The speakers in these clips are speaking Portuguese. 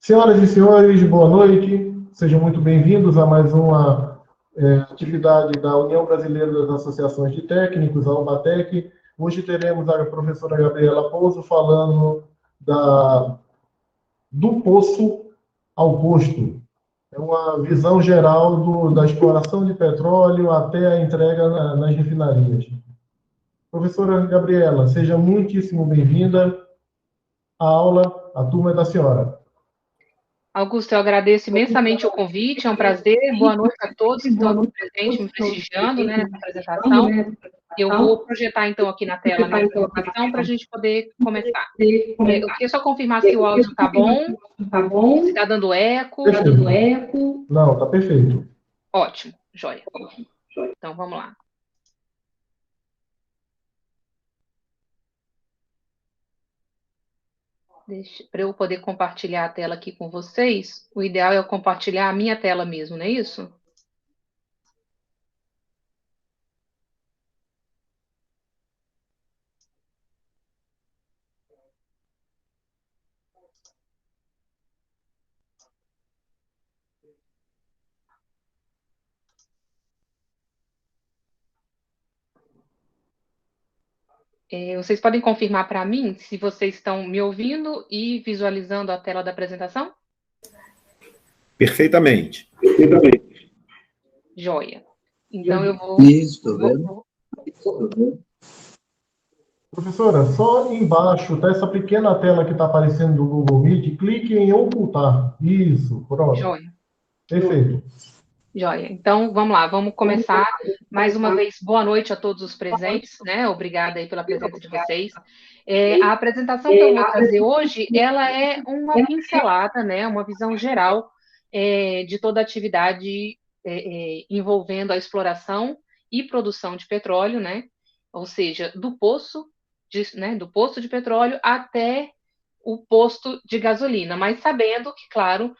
Senhoras e senhores, boa noite. Sejam muito bem-vindos a mais uma atividade da União Brasileira das Associações de Técnicos, a UBATEC. Hoje teremos a professora Gabriela Pouso falando do poço ao posto. É uma visão geral da exploração de petróleo até a entrega nas refinarias. Professora Gabriela, seja muitíssimo bem-vinda à aula. A turma é da senhora. Augusto, eu agradeço imensamente o convite, é um prazer. Boa noite a todos que estão aqui presentes, me prestigiando, né, nessa apresentação. Eu vou projetar, então, aqui na tela a minha apresentação para a gente poder começar. Eu queria só confirmar se o áudio está bom, se está dando eco. Perfeito. Não, está perfeito. Ótimo, joia. Então, vamos lá. Para eu poder compartilhar a tela aqui com vocês, o ideal é eu compartilhar a minha tela mesmo, não é isso? Vocês podem confirmar para mim se vocês estão me ouvindo e visualizando a tela da apresentação? Perfeitamente. Joia. Então, eu vou... Isso, vendo? Professora, só embaixo, tá essa pequena tela que está aparecendo do Google Meet, clique em ocultar. Isso, pronto. Joia. Perfeito. Joia. Então, vamos lá, vamos começar. Mais uma vez, boa noite a todos os presentes, né? Obrigada aí pela presença de vocês. A apresentação que eu vou trazer hoje, ela é uma pincelada, né? Uma visão geral de toda a atividade envolvendo a exploração e produção de petróleo, né? Ou seja, do poço de petróleo até o posto de gasolina, mas sabendo que, claro,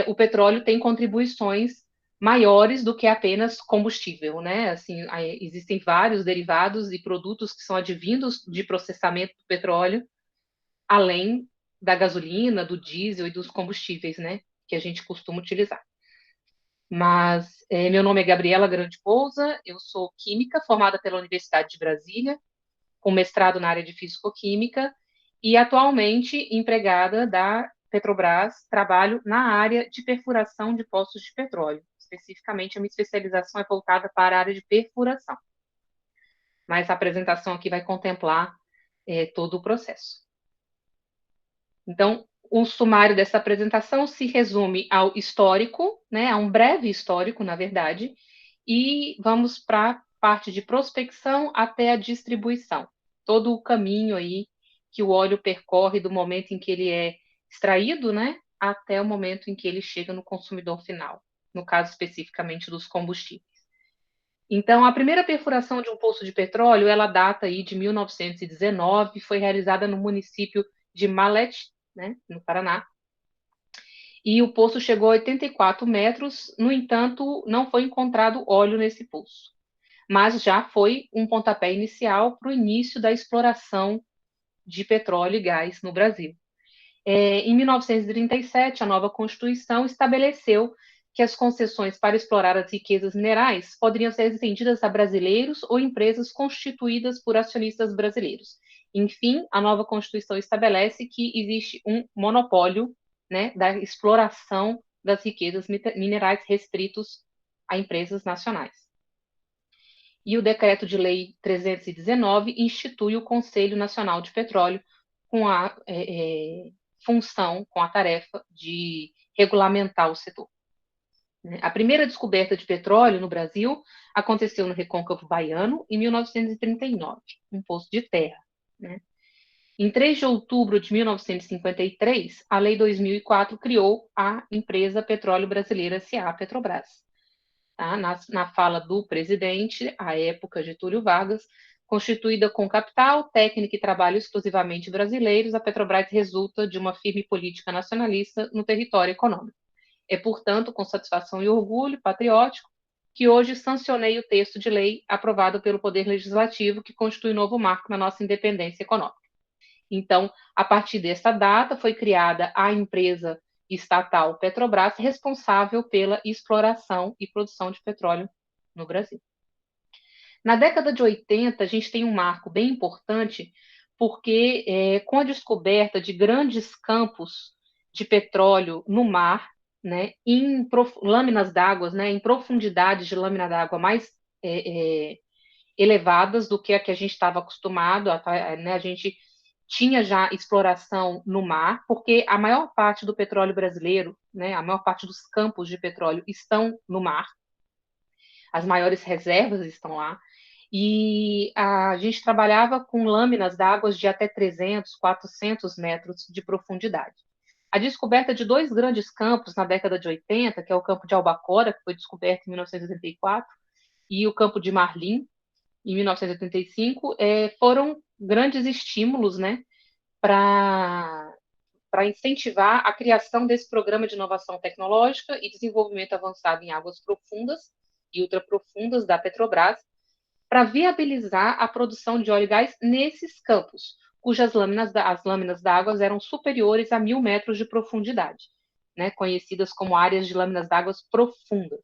o petróleo tem contribuições maiores do que apenas combustível, né? Assim, existem vários derivados e produtos que são advindos de processamento do petróleo, além da gasolina, do diesel e dos combustíveis, né? Que a gente costuma utilizar. Mas meu nome é Gabriela Grande Pousa, eu sou química, formada pela Universidade de Brasília, com mestrado na área de físico-química e atualmente empregada da Petrobras, trabalho na área de perfuração de poços de petróleo. Especificamente, a minha especialização é voltada para a área de perfuração. Mas a apresentação aqui vai contemplar todo o processo. Então, o sumário dessa apresentação se resume ao histórico, né, a um breve histórico, na verdade, e vamos para a parte de prospecção até a distribuição. Todo o caminho aí que o óleo percorre do momento em que ele é extraído, né, até o momento em que ele chega no consumidor final, no caso especificamente dos combustíveis. Então, a primeira perfuração de um poço de petróleo, ela data aí de 1919, foi realizada no município de Mallet, né, no Paraná, e o poço chegou a 84 metros, no entanto, não foi encontrado óleo nesse poço, mas já foi um pontapé inicial para o início da exploração de petróleo e gás no Brasil. Em 1937, a nova Constituição estabeleceu que as concessões para explorar as riquezas minerais poderiam ser estendidas a brasileiros ou empresas constituídas por acionistas brasileiros. Enfim, a nova Constituição estabelece que existe um monopólio, né, da exploração das riquezas minerais restritos a empresas nacionais. E o Decreto de Lei 319 institui o Conselho Nacional de Petróleo com a função, com a tarefa de regulamentar o setor. A primeira descoberta de petróleo no Brasil aconteceu no Recôncavo Baiano, em 1939, um poço de terra, né? Em 3 de outubro de 1953, a Lei 2004 criou a empresa Petróleo Brasileira S.A., Petrobras. Tá? Na fala do presidente, à época, Getúlio Vargas, constituída com capital, técnica e trabalho exclusivamente brasileiros, a Petrobras resulta de uma firme política nacionalista no território econômico. É, portanto, com satisfação e orgulho patriótico que hoje sancionei o texto de lei aprovado pelo Poder Legislativo que constitui novo marco na nossa independência econômica. Então, a partir dessa data, foi criada a empresa estatal Petrobras, responsável pela exploração e produção de petróleo no Brasil. Na década de 80, a gente tem um marco bem importante, porque com a descoberta de grandes campos de petróleo no mar, né, em lâminas d'água, né, em profundidades de lâmina d'água mais elevadas do que a gente estava acostumado, né, a gente tinha já exploração no mar, porque a maior parte do petróleo brasileiro, né, a maior parte dos campos de petróleo estão no mar, as maiores reservas estão lá, e a gente trabalhava com lâminas d'água de até 300, 400 metros de profundidade. A descoberta de dois grandes campos na década de 80, que é o campo de Albacora, que foi descoberto em 1984, e o campo de Marlim, em 1985, foram grandes estímulos, né, para incentivar a criação desse programa de inovação tecnológica e desenvolvimento avançado em águas profundas e ultraprofundas da Petrobras, para viabilizar a produção de óleo e gás nesses campos, cujas as lâminas d'água eram superiores a 1.000 metros de profundidade, né, conhecidas como áreas de lâminas d'água profundas.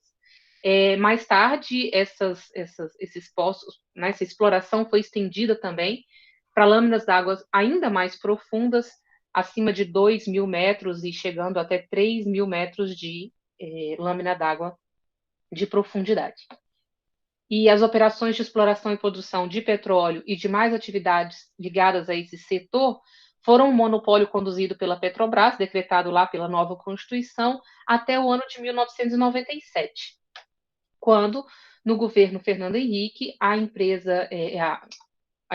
Mais tarde, esses poços, né, essa exploração foi estendida também para lâminas d'água ainda mais profundas, acima de 2.000 metros e chegando até 3.000 metros de lâmina d'água de profundidade. E as operações de exploração e produção de petróleo e demais atividades ligadas a esse setor foram um monopólio conduzido pela Petrobras, decretado lá pela nova Constituição, até o ano de 1997, quando, no governo Fernando Henrique, a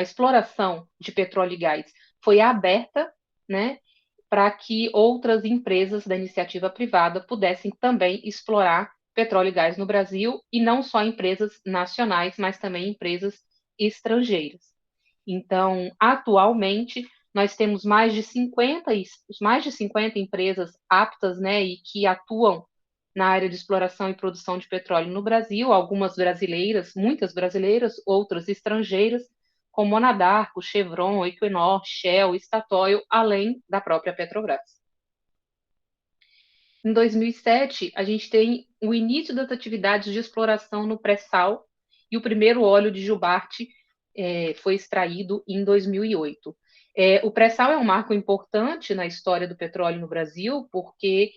exploração de petróleo e gás foi aberta, né, para que outras empresas da iniciativa privada pudessem também explorar petróleo e gás no Brasil, e não só empresas nacionais, mas também empresas estrangeiras. Então, atualmente, nós temos mais de 50 empresas aptas, né, e que atuam na área de exploração e produção de petróleo no Brasil, algumas brasileiras, muitas brasileiras, outras estrangeiras, como Monadarco, Chevron, Equinor, Shell, Statoil, além da própria Petrobras. Em 2007, a gente tem o início das atividades de exploração no pré-sal, e o primeiro óleo de Jubarte foi extraído em 2008. O pré-sal é um marco importante na história do petróleo no Brasil, porque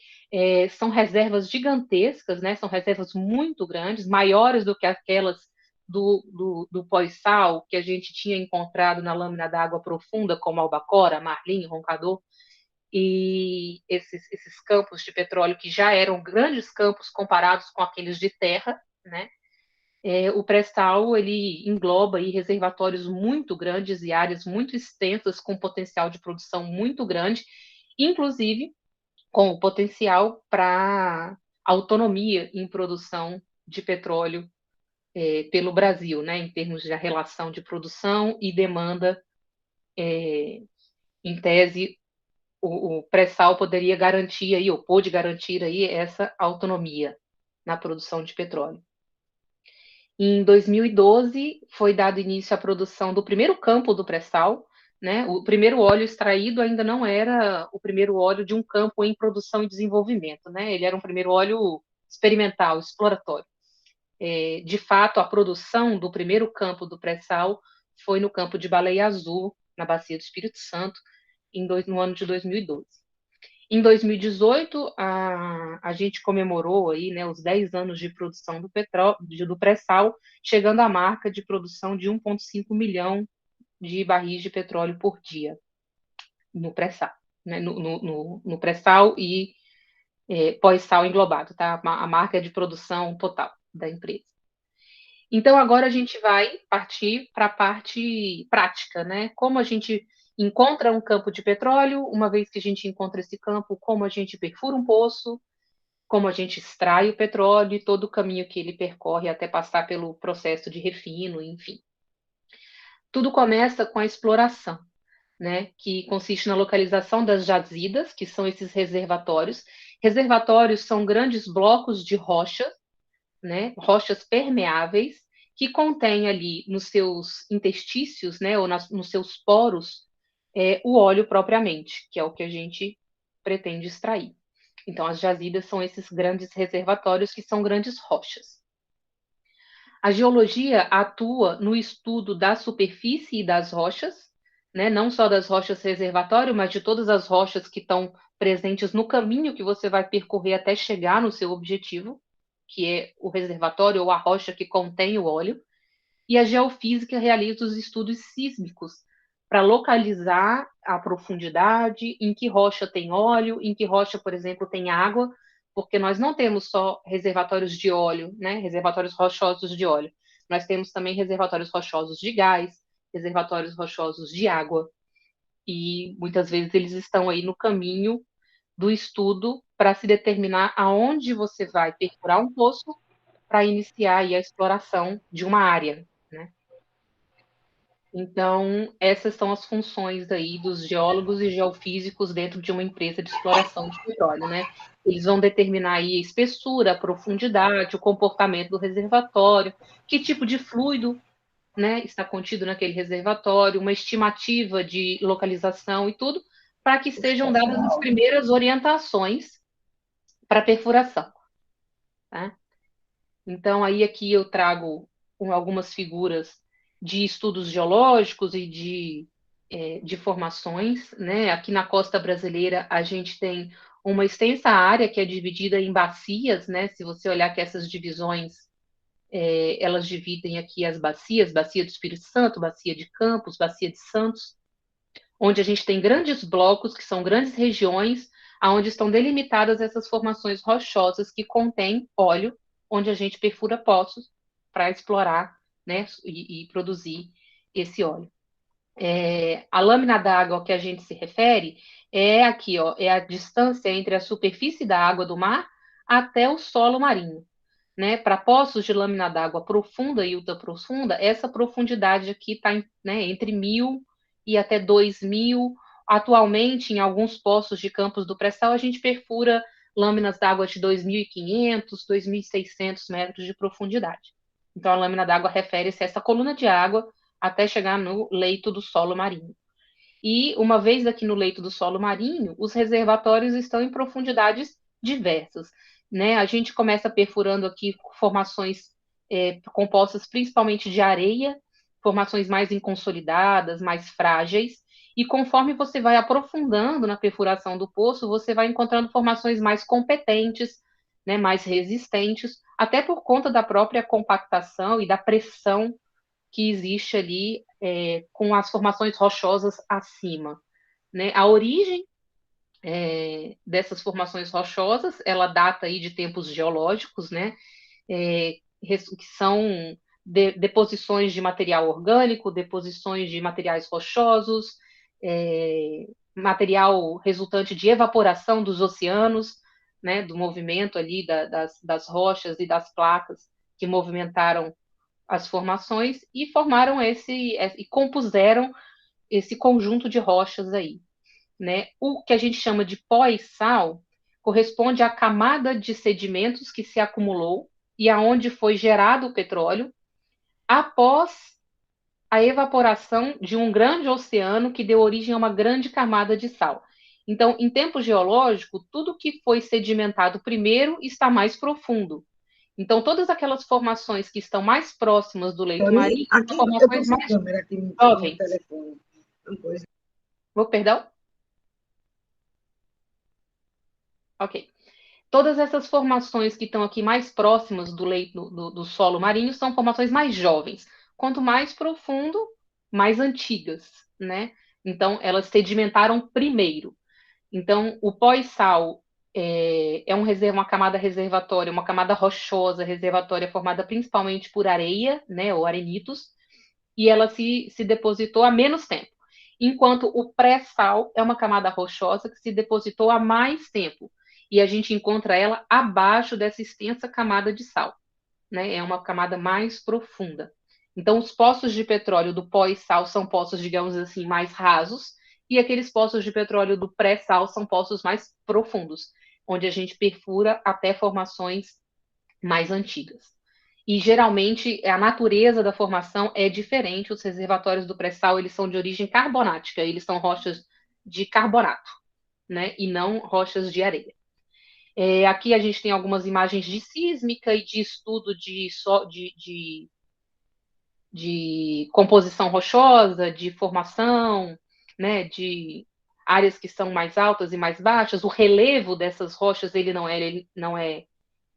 são reservas gigantescas, né? São reservas muito grandes, maiores do que aquelas do pós-sal que a gente tinha encontrado na lâmina d'água profunda, como Albacora, Marlim, Roncador, e esses campos de petróleo que já eram grandes campos comparados com aqueles de terra, né? O pré-sal ele engloba aí reservatórios muito grandes e áreas muito extensas com potencial de produção muito grande, inclusive com o potencial para autonomia em produção de petróleo pelo Brasil, né, em termos de relação de produção e demanda. Em tese, o pré-sal poderia garantir aí, ou pôde garantir aí, essa autonomia na produção de petróleo. Em 2012, foi dado início à produção do primeiro campo do pré-sal, né? O primeiro óleo extraído ainda não era o primeiro óleo de um campo em produção e desenvolvimento, né? Ele era um primeiro óleo experimental, exploratório. De fato, a produção do primeiro campo do pré-sal foi no campo de Baleia Azul, na Bacia do Espírito Santo, no ano de 2012. Em 2018, a gente comemorou aí, né, os 10 anos de produção do pré-sal, chegando à marca de produção de 1,5 milhão de barris de petróleo por dia no pré-sal, né, no pré-sal e pós-sal englobado, tá? A marca de produção total da empresa. Então, agora a gente vai partir para a parte prática, né? Como a gente encontra um campo de petróleo, uma vez que a gente encontra esse campo, como a gente perfura um poço, como a gente extrai o petróleo e todo o caminho que ele percorre até passar pelo processo de refino, enfim. Tudo começa com a exploração, né? Que consiste na localização das jazidas, que são esses reservatórios. Reservatórios são grandes blocos de rochas, né, rochas permeáveis, que contêm ali nos seus interstícios, né, ou nos seus poros, o óleo propriamente, que é o que a gente pretende extrair. Então, as jazidas são esses grandes reservatórios que são grandes rochas. A geologia atua no estudo da superfície e das rochas, né? Não só das rochas reservatório, mas de todas as rochas que estão presentes no caminho que você vai percorrer até chegar no seu objetivo, que é o reservatório ou a rocha que contém o óleo. E a geofísica realiza os estudos sísmicos para localizar a profundidade, em que rocha tem óleo, em que rocha, por exemplo, tem água, porque nós não temos só reservatórios de óleo, né, reservatórios rochosos de óleo. Nós temos também reservatórios rochosos de gás, reservatórios rochosos de água, e muitas vezes eles estão aí no caminho do estudo para se determinar aonde você vai perfurar um poço para iniciar aí a exploração de uma área, né? Então, essas são as funções aí dos geólogos e geofísicos dentro de uma empresa de exploração de petróleo, né? Eles vão determinar aí a espessura, a profundidade, o comportamento do reservatório, que tipo de fluido, né, está contido naquele reservatório, uma estimativa de localização e tudo, para que sejam dadas as primeiras orientações para perfuração, tá? Então, aí aqui eu trago algumas figuras de estudos geológicos e de formações, né? Aqui na costa brasileira, a gente tem uma extensa área que é dividida em bacias, né? Se você olhar que essas divisões, elas dividem aqui as bacias, bacia do Espírito Santo, bacia de Campos, bacia de Santos, onde a gente tem grandes blocos, que são grandes regiões, onde estão delimitadas essas formações rochosas que contêm óleo, onde a gente perfura poços para explorar, né, e produzir esse óleo. A lâmina d'água que a gente se refere é aqui, ó, é a distância entre a superfície da água do mar até o solo marinho. Né, para poços de lâmina d'água profunda e ultraprofunda, essa profundidade aqui está, né, entre 1.000 e até 2.000. Atualmente, em alguns poços de campos do pré-sal, a gente perfura lâminas d'água de 2.500, 2.600 metros de profundidade. Então, a lâmina d'água refere-se a essa coluna de água até chegar no leito do solo marinho. E, uma vez aqui no leito do solo marinho, os reservatórios estão em profundidades diversas. Né? A gente começa perfurando aqui formações compostas principalmente de areia, formações mais inconsolidadas, mais frágeis, e conforme você vai aprofundando na perfuração do poço, você vai encontrando formações mais competentes, né, mais resistentes, até por conta da própria compactação e da pressão que existe ali com as formações rochosas acima. Né? A origem dessas formações rochosas, ela data aí de tempos geológicos, né? Que são deposições de material orgânico, deposições de materiais rochosos, material resultante de evaporação dos oceanos, né? Do movimento ali das rochas e das placas que movimentaram as formações e formaram e compuseram esse conjunto de rochas aí, né? O que a gente chama de pós-sal corresponde à camada de sedimentos que se acumulou e aonde foi gerado o petróleo após a evaporação de um grande oceano que deu origem a uma grande camada de sal. Então, em tempo geológico, tudo que foi sedimentado primeiro está mais profundo. Então, todas aquelas formações que estão mais próximas do leito marinho são Aqui, eu formações estou sem mais câmera aqui no jovens. telefone. Oh, perdão? Ok. Todas essas formações que estão aqui mais próximas do leito do solo marinho são formações mais jovens. Quanto mais profundo, mais antigas, né? Então, elas sedimentaram primeiro. Então, o pós-sal uma camada reservatória, uma camada rochosa reservatória formada principalmente por areia, né, ou arenitos, e ela se depositou há menos tempo. Enquanto o pré-sal é uma camada rochosa que se depositou há mais tempo. E a gente encontra ela abaixo dessa extensa camada de sal. Né? É uma camada mais profunda. Então, os poços de petróleo do pós-sal são poços, digamos assim, mais rasos, e aqueles poços de petróleo do pré-sal são poços mais profundos, onde a gente perfura até formações mais antigas. E geralmente a natureza da formação é diferente. Os reservatórios do pré-sal, eles são de origem carbonática, eles são rochas de carbonato, né? E não rochas de areia. Aqui a gente tem algumas imagens de sísmica e de estudo de composição rochosa, de formação, né, de áreas que são mais altas e mais baixas. O relevo dessas rochas ele não é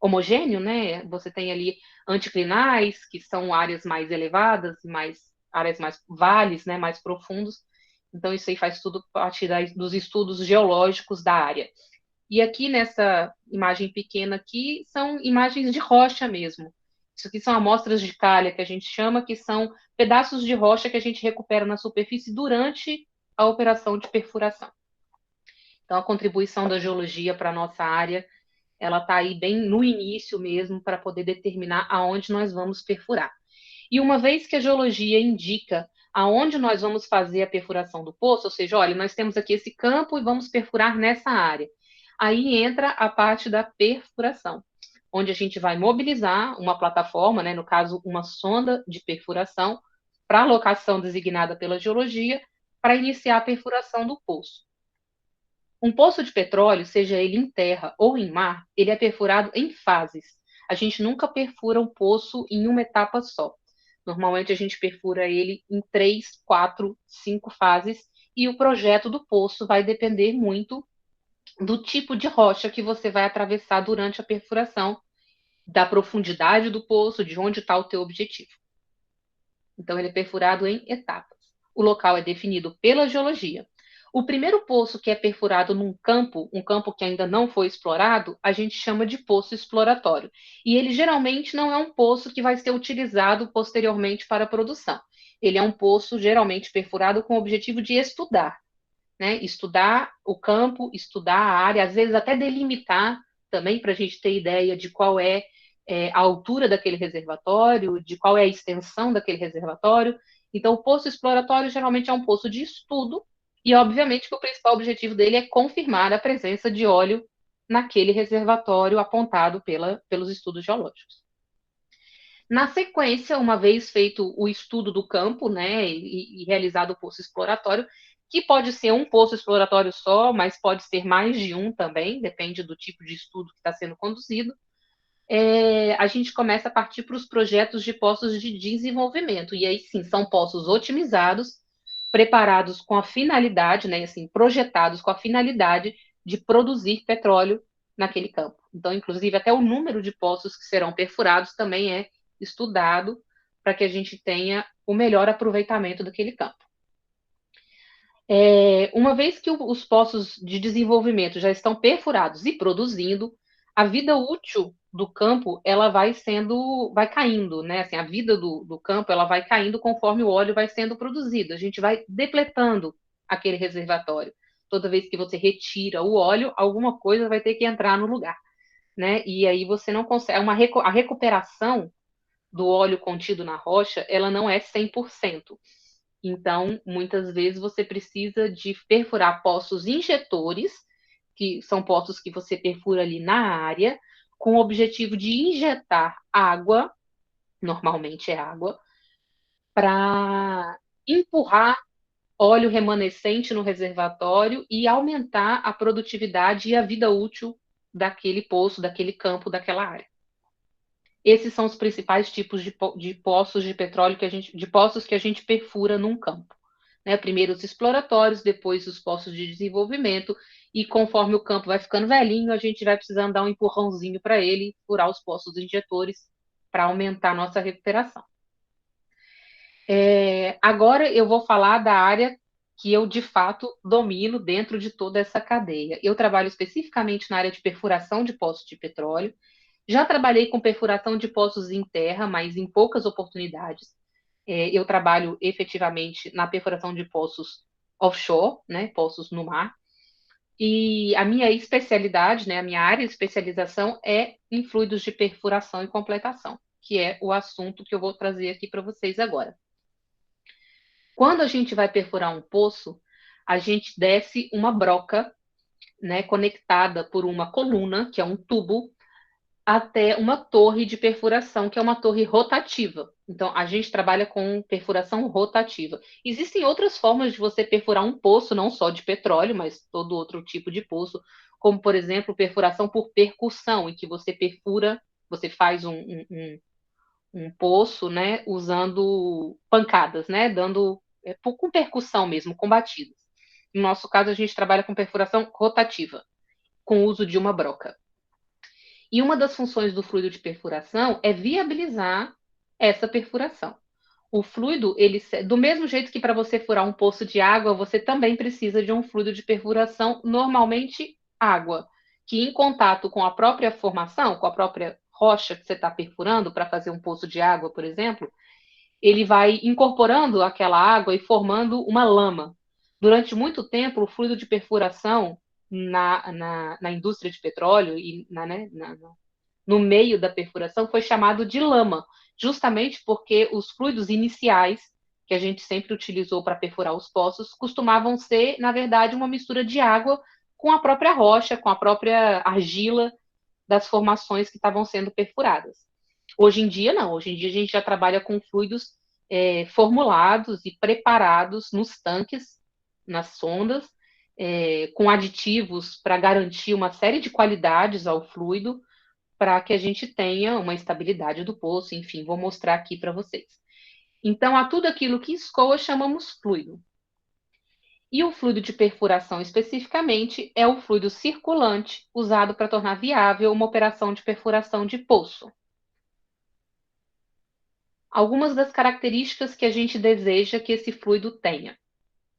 homogêneo, né? Você tem ali anticlinais, que são áreas mais elevadas, áreas mais vales, né, mais profundos. Então isso aí faz tudo parte dos estudos geológicos da área. E aqui nessa imagem pequena aqui são imagens de rocha mesmo. Isso aqui são amostras de calha que a gente chama, que são pedaços de rocha que a gente recupera na superfície durante a operação de perfuração. Então a contribuição da geologia para a nossa área, ela está aí bem no início mesmo para poder determinar aonde nós vamos perfurar. E uma vez que a geologia indica aonde nós vamos fazer a perfuração do poço, ou seja, olha, nós temos aqui esse campo e vamos perfurar nessa área. Aí entra a parte da perfuração, onde a gente vai mobilizar uma plataforma, né, no caso, uma sonda de perfuração, para a locação designada pela geologia, para iniciar a perfuração do poço. Um poço de petróleo, seja ele em terra ou em mar, ele é perfurado em fases. A gente nunca perfura um poço em uma etapa só. Normalmente a gente perfura ele em 3, 4, 5 fases e o projeto do poço vai depender muito do tipo de rocha que você vai atravessar durante a perfuração, da profundidade do poço, de onde está o teu objetivo. Então ele é perfurado em etapas. O local é definido pela geologia. O primeiro poço que é perfurado num campo, um campo que ainda não foi explorado, a gente chama de poço exploratório. E ele geralmente não é um poço que vai ser utilizado posteriormente para a produção. Ele é um poço geralmente perfurado com o objetivo de estudar, né? Estudar o campo, estudar a área, às vezes até delimitar também para a gente ter ideia de qual a altura daquele reservatório, de qual é a extensão daquele reservatório. Então, o poço exploratório geralmente é um poço de estudo, e obviamente que o principal objetivo dele é confirmar a presença de óleo naquele reservatório apontado pelos estudos geológicos. Na sequência, uma vez feito o estudo do campo, né, e realizado o poço exploratório, que pode ser um poço exploratório só, mas pode ser mais de um também, depende do tipo de estudo que está sendo conduzido, a gente começa a partir para os projetos de poços de desenvolvimento. E aí sim, são poços otimizados, preparados com a finalidade, né, assim, projetados com a finalidade de produzir petróleo naquele campo. Então, inclusive, até o número de poços que serão perfurados também é estudado para que a gente tenha o melhor aproveitamento daquele campo. Uma vez que os poços de desenvolvimento já estão perfurados e produzindo, a vida útil do campo ela vai caindo, né? Assim, a vida do campo ela vai caindo conforme o óleo vai sendo produzido. A gente vai depletando aquele reservatório. Toda vez que você retira o óleo, alguma coisa vai ter que entrar no lugar, né? E aí você não consegue. A recuperação do óleo contido na rocha, ela não é 100%. Então, muitas vezes você precisa de perfurar poços injetores, que são poços que você perfura ali na área, com o objetivo de injetar água, normalmente é água, para empurrar óleo remanescente no reservatório e aumentar a produtividade e a vida útil daquele poço, daquele campo, daquela área. Esses são os principais tipos de poços de petróleo de poços que a gente perfura num campo. Né? Primeiro os exploratórios, depois os poços de desenvolvimento, e conforme o campo vai ficando velhinho, a gente vai precisando dar um empurrãozinho para ele, furar os poços injetores para aumentar a nossa recuperação. Agora eu vou falar da área que eu de fato domino dentro de toda essa cadeia. Eu trabalho especificamente na área de perfuração de poços de petróleo. Já trabalhei com perfuração de poços em terra, mas em poucas oportunidades. Eu trabalho efetivamente na perfuração de poços offshore, né, poços no mar. E a minha especialidade, né, a minha área de especialização é em fluidos de perfuração e completação, que é o assunto que eu vou trazer aqui para vocês agora. Quando a gente vai perfurar um poço, a gente desce uma broca, né, conectada por uma coluna, que é um tubo, até uma torre de perfuração, que é uma torre rotativa. Então, a gente trabalha com perfuração rotativa. Existem outras formas de você perfurar um poço, não só de petróleo, mas todo outro tipo de poço. como, por exemplo, perfuração por percussão, em que você perfura, você faz um poço, né, usando pancadas, né, dando com percussão mesmo, com batidas. No nosso caso, a gente trabalha com perfuração rotativa, com o uso de uma broca. E uma das funções do fluido de perfuração é viabilizar essa perfuração. O fluido, ele, do mesmo jeito que para você furar um poço de água, você também precisa de um fluido de perfuração, normalmente água, que em contato com a própria formação, com a própria rocha que você está perfurando para fazer um poço de água, por exemplo, ele vai incorporando aquela água e formando uma lama. Durante muito tempo, o fluido de perfuração na indústria de petróleo e no meio da perfuração foi chamado de lama, justamente porque os fluidos iniciais que a gente sempre utilizou para perfurar os poços costumavam ser, na verdade, uma mistura de água com a própria rocha, com a própria argila das formações que estavam sendo perfuradas. Hoje em dia, não. Hoje em dia, a gente já trabalha com fluidos formulados e preparados nos tanques, nas sondas, com aditivos para garantir uma série de qualidades ao fluido, para que a gente tenha uma estabilidade do poço. Enfim, vou mostrar aqui para vocês. Então, a tudo aquilo que escoa chamamos fluido. E o fluido de perfuração, especificamente, é o fluido circulante usado para tornar viável uma operação de perfuração de poço. Algumas das características que a gente deseja que esse fluido tenha.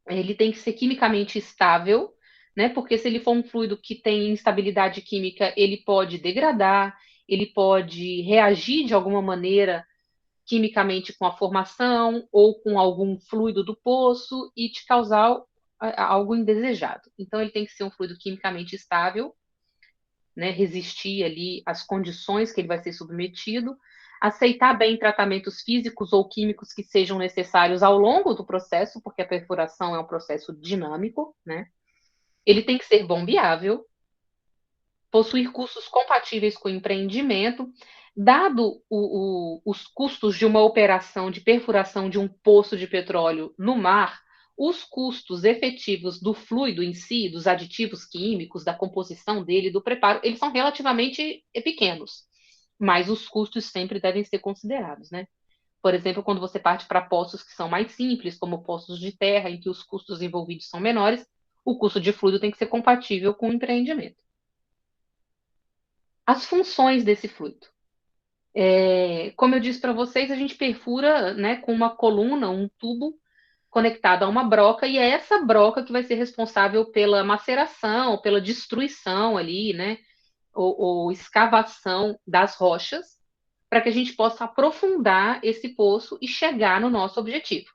Ele tem que ser quimicamente estável, né? Porque se ele for um fluido que tem instabilidade química, ele pode degradar, ele pode reagir de alguma maneira quimicamente com a formação ou com algum fluido do poço e te causar algo indesejado. Então, ele tem que ser um fluido quimicamente estável, né, resistir ali às condições que ele vai ser submetido, aceitar bem tratamentos físicos ou químicos que sejam necessários ao longo do processo, porque a perfuração é um processo dinâmico, né? Ele tem que ser bombeável, possuir custos compatíveis com o empreendimento, dado os custos de uma operação de perfuração de um poço de petróleo no mar, os custos efetivos do fluido em si, dos aditivos químicos, da composição dele, do preparo, eles são relativamente pequenos, mas os custos sempre devem ser considerados, né? Por exemplo, quando você parte para poços que são mais simples, como poços de terra, em que os custos envolvidos são menores, o custo de fluido tem que ser compatível com o empreendimento. As funções desse fluido. Como eu disse para vocês, a gente perfura, né, com uma coluna, um tubo conectado a uma broca, e é essa broca que vai ser responsável pela maceração, pela destruição ali, né, ou escavação das rochas, para que a gente possa aprofundar esse poço e chegar no nosso objetivo.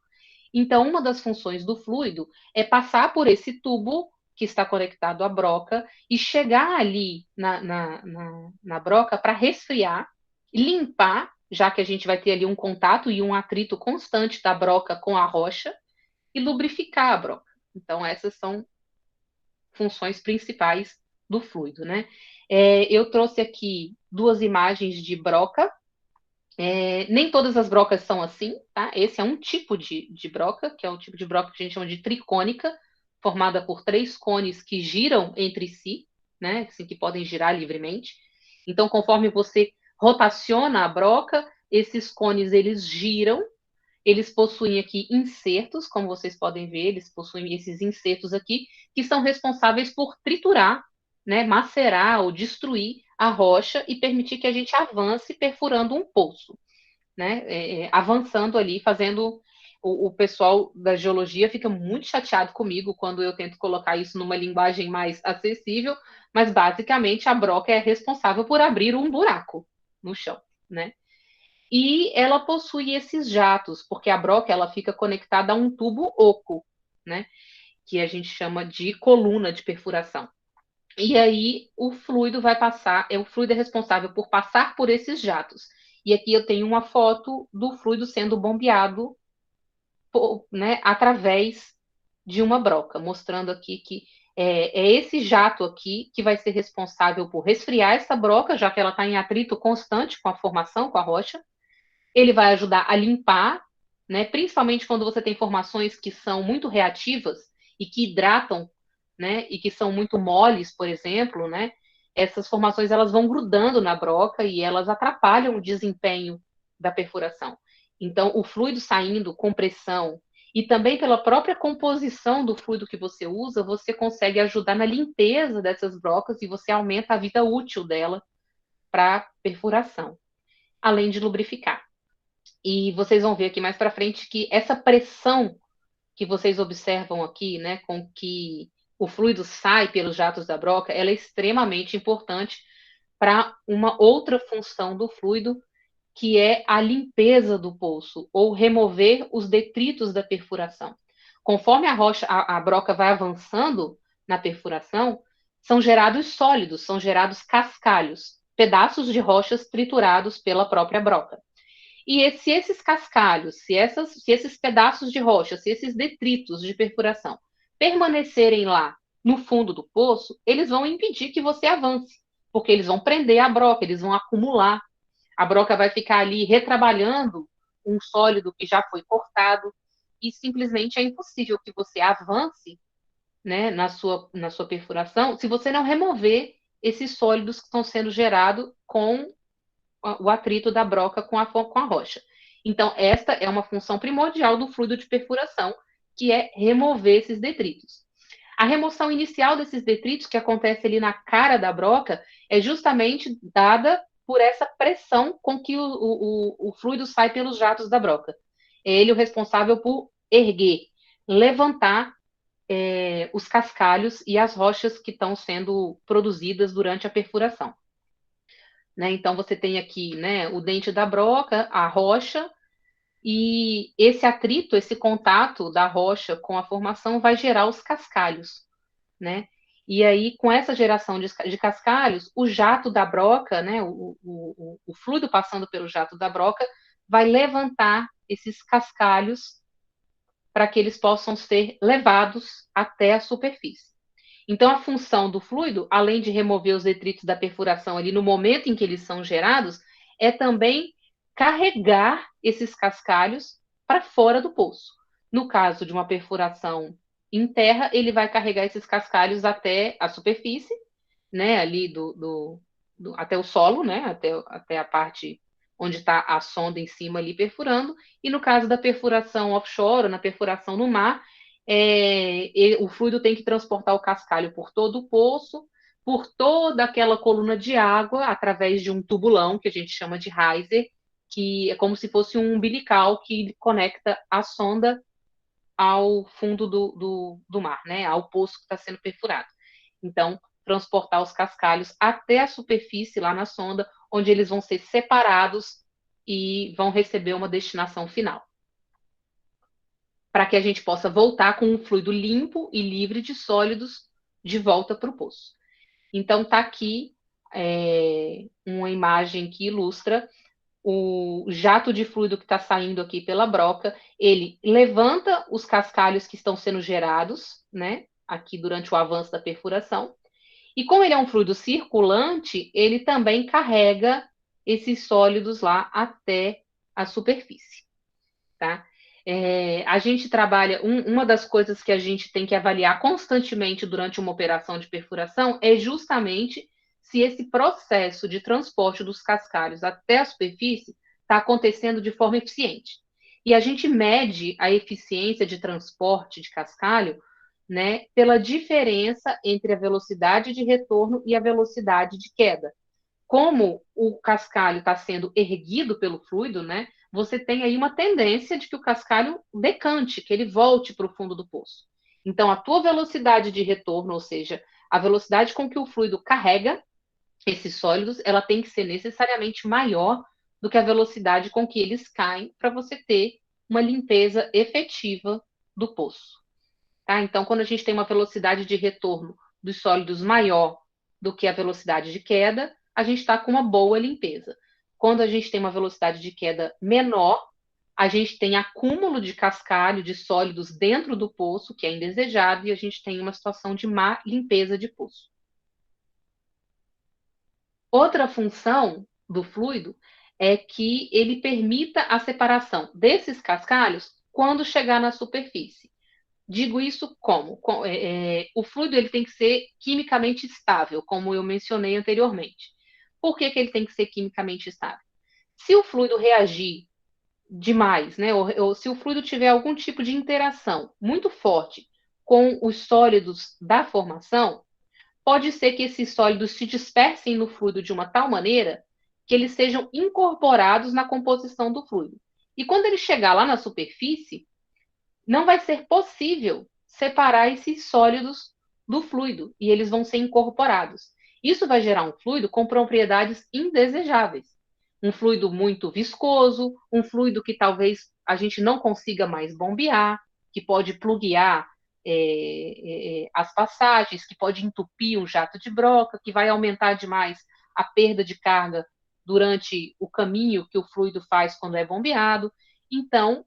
Então, uma das funções do fluido é passar por esse tubo que está conectado à broca e chegar ali na broca para resfriar, limpar, já que a gente vai ter ali um contato e um atrito constante da broca com a rocha, e lubrificar a broca. Então, essas são funções principais do fluido, né? Eu trouxe aqui duas imagens de broca. Nem todas as brocas são assim, tá? Esse é um tipo de broca, que é um tipo de broca que a gente chama de tricônica, formada por três cones que giram entre si, né? Assim, que podem girar livremente. Então, conforme você rotaciona a broca, esses cones eles giram. Eles possuem aqui insertos, como vocês podem ver, eles possuem esses insertos aqui, que são responsáveis por triturar, né, macerar ou destruir a rocha e permitir que a gente avance perfurando um poço, né, avançando ali, fazendo. O pessoal da geologia fica muito chateado comigo quando eu tento colocar isso numa linguagem mais acessível, mas basicamente a broca é responsável por abrir um buraco no chão, né? E ela possui esses jatos, porque a broca ela fica conectada a um tubo oco, né? Que a gente chama de coluna de perfuração. E aí o fluido vai passar, o fluido é responsável por passar por esses jatos. E aqui eu tenho uma foto do fluido sendo bombeado, né, através de uma broca, mostrando aqui que é esse jato aqui que vai ser responsável por resfriar essa broca, já que ela está em atrito constante com a formação, com a rocha. Ele vai ajudar a limpar, né, principalmente quando você tem formações que são muito reativas e que hidratam né, e que são muito moles, por exemplo, né, essas formações elas vão grudando na broca e elas atrapalham o desempenho da perfuração. Então, o fluido saindo com pressão e também pela própria composição do fluido que você usa, você consegue ajudar na limpeza dessas brocas e você aumenta a vida útil dela para perfuração, além de lubrificar. E vocês vão ver aqui mais para frente que essa pressão que vocês observam aqui, né, com que o fluido sai pelos jatos da broca, ela é extremamente importante para uma outra função do fluido, que é a limpeza do poço, ou remover os detritos da perfuração. Conforme a rocha, a broca vai avançando na perfuração, são gerados sólidos, são gerados cascalhos, pedaços de rochas triturados pela própria broca. E se esses cascalhos, se esses pedaços de rocha, se esses detritos de perfuração permanecerem lá no fundo do poço, eles vão impedir que você avance, porque eles vão prender a broca, eles vão acumular. A broca vai ficar ali retrabalhando um sólido que já foi cortado e simplesmente é impossível que você avance, né, na sua perfuração se você não remover esses sólidos que estão sendo gerados com o atrito da broca com a rocha. Então, esta é uma função primordial do fluido de perfuração, que é remover esses detritos. A remoção inicial desses detritos, que acontece ali na cara da broca, é justamente dada por essa pressão com que o fluido sai pelos jatos da broca. É ele o responsável por erguer, levantar os cascalhos e as rochas que estão sendo produzidas durante a perfuração. Né? Então, você tem aqui, né, o dente da broca, a rocha, e esse atrito, esse contato da rocha com a formação vai gerar os cascalhos, né? E aí, com essa geração de cascalhos, o jato da broca, né, o fluido passando pelo jato da broca, vai levantar esses cascalhos para que eles possam ser levados até a superfície. Então, a função do fluido, além de remover os detritos da perfuração ali no momento em que eles são gerados, é também carregar esses cascalhos para fora do poço. No caso de uma perfuração em terra, ele vai carregar esses cascalhos até a superfície, né, ali até o solo, né, até a parte onde está a sonda em cima ali perfurando. E no caso da perfuração offshore, na perfuração no mar, o fluido tem que transportar o cascalho por todo o poço, por toda aquela coluna de água, através de um tubulão, que a gente chama de riser, que é como se fosse um umbilical que conecta a sonda ao fundo do mar, né, ao poço que está sendo perfurado. Então, transportar os cascalhos até a superfície, lá na sonda, onde eles vão ser separados e vão receber uma destinação final, para que a gente possa voltar com um fluido limpo e livre de sólidos de volta para o poço. Então, está aqui uma imagem que ilustra o jato de fluido que está saindo aqui pela broca. Ele levanta os cascalhos que estão sendo gerados, né, aqui durante o avanço da perfuração. E como ele é um fluido circulante, ele também carrega esses sólidos lá até a superfície, tá? A gente trabalha, uma das coisas que a gente tem que avaliar constantemente durante uma operação de perfuração é justamente se esse processo de transporte dos cascalhos até a superfície está acontecendo de forma eficiente. E a gente mede a eficiência de transporte de cascalho, né, pela diferença entre a velocidade de retorno e a velocidade de queda. Como o cascalho está sendo erguido pelo fluido, né, você tem aí uma tendência de que o cascalho decante, que ele volte para o fundo do poço. Então, a tua velocidade de retorno, ou seja, a velocidade com que o fluido carrega esses sólidos, ela tem que ser necessariamente maior do que a velocidade com que eles caem para você ter uma limpeza efetiva do poço. Tá? Então, quando a gente tem uma velocidade de retorno dos sólidos maior do que a velocidade de queda, a gente está com uma boa limpeza. Quando a gente tem uma velocidade de queda menor, a gente tem acúmulo de cascalho, de sólidos dentro do poço, que é indesejado, e a gente tem uma situação de má limpeza de poço. Outra função do fluido é que ele permita a separação desses cascalhos quando chegar na superfície. Digo isso como? O fluido ele tem que ser quimicamente estável, como eu mencionei anteriormente. Por que que ele tem que ser quimicamente estável? Se o fluido reagir demais, né, ou se o fluido tiver algum tipo de interação muito forte com os sólidos da formação, pode ser que esses sólidos se dispersem no fluido de uma tal maneira que eles sejam incorporados na composição do fluido. E quando ele chegar lá na superfície, não vai ser possível separar esses sólidos do fluido e eles vão ser incorporados. Isso vai gerar um fluido com propriedades indesejáveis. Um fluido muito viscoso, um fluido que talvez a gente não consiga mais bombear, que pode pluguear as passagens, que pode entupir um jato de broca, que vai aumentar demais a perda de carga durante o caminho que o fluido faz quando é bombeado. Então,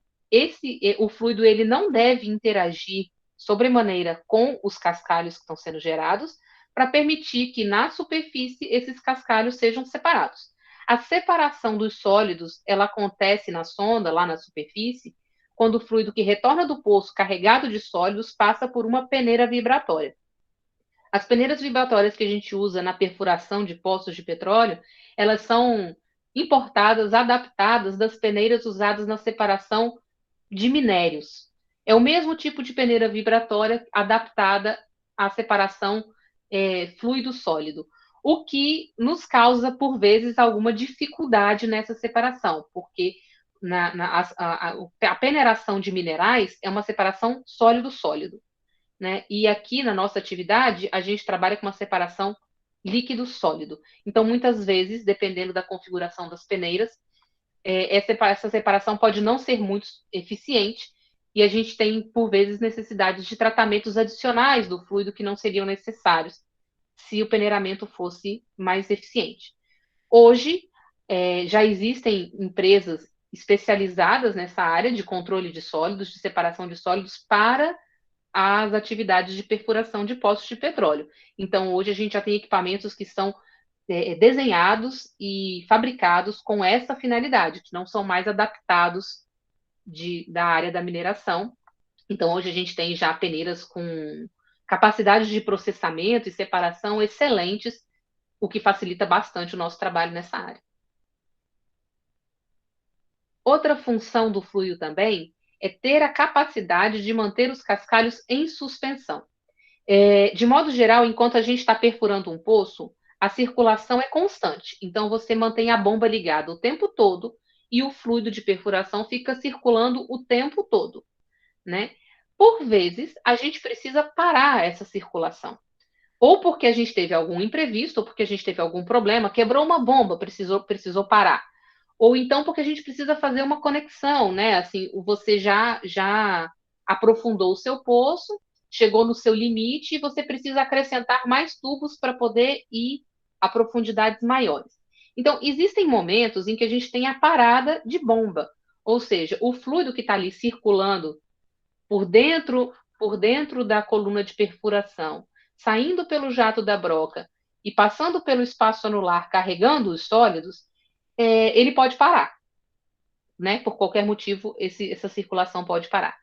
o fluido ele não deve interagir sobremaneira com os cascalhos que estão sendo gerados para permitir que na superfície esses cascalhos sejam separados. A separação dos sólidos ela acontece na sonda, lá na superfície, quando o fluido que retorna do poço carregado de sólidos passa por uma peneira vibratória. As peneiras vibratórias que a gente usa na perfuração de poços de petróleo, elas são importadas, adaptadas das peneiras usadas na separação de minérios. É o mesmo tipo de peneira vibratória adaptada à separação fluido-sólido, o que nos causa, por vezes, alguma dificuldade nessa separação, porque a peneiração de minerais é uma separação sólido-sólido, né? E aqui na nossa atividade, a gente trabalha com uma separação líquido-sólido. Então, muitas vezes, dependendo da configuração das peneiras, essa separação pode não ser muito eficiente e a gente tem, por vezes, necessidades de tratamentos adicionais do fluido que não seriam necessários se o peneiramento fosse mais eficiente. Hoje, já existem empresas especializadas nessa área de controle de sólidos, de separação de sólidos para as atividades de perfuração de poços de petróleo. Então, hoje a gente já tem equipamentos que são desenhados e fabricados com essa finalidade, que não são mais adaptados da área da mineração. Então, hoje a gente tem já peneiras com capacidades de processamento e separação excelentes, o que facilita bastante o nosso trabalho nessa área. Outra função do fluido também é ter a capacidade de manter os cascalhos em suspensão. De modo geral, enquanto a gente está perfurando um poço, a circulação é constante. Então, você mantém a bomba ligada o tempo todo e o fluido de perfuração fica circulando o tempo todo, né? Por vezes, a gente precisa parar essa circulação. Ou porque a gente teve algum imprevisto, ou porque a gente teve algum problema, quebrou uma bomba, precisou parar. Ou então porque a gente precisa fazer uma conexão, né? Assim, você já aprofundou o seu poço, chegou no seu limite e você precisa acrescentar mais tubos para poder ir a profundidades maiores. Então, existem momentos em que a gente tem a parada de bomba, ou seja, o fluido que está ali circulando por dentro, por dentro da coluna de perfuração, saindo pelo jato da broca e passando pelo espaço anular, carregando os sólidos, ele pode parar, né? Por qualquer motivo, essa circulação pode parar.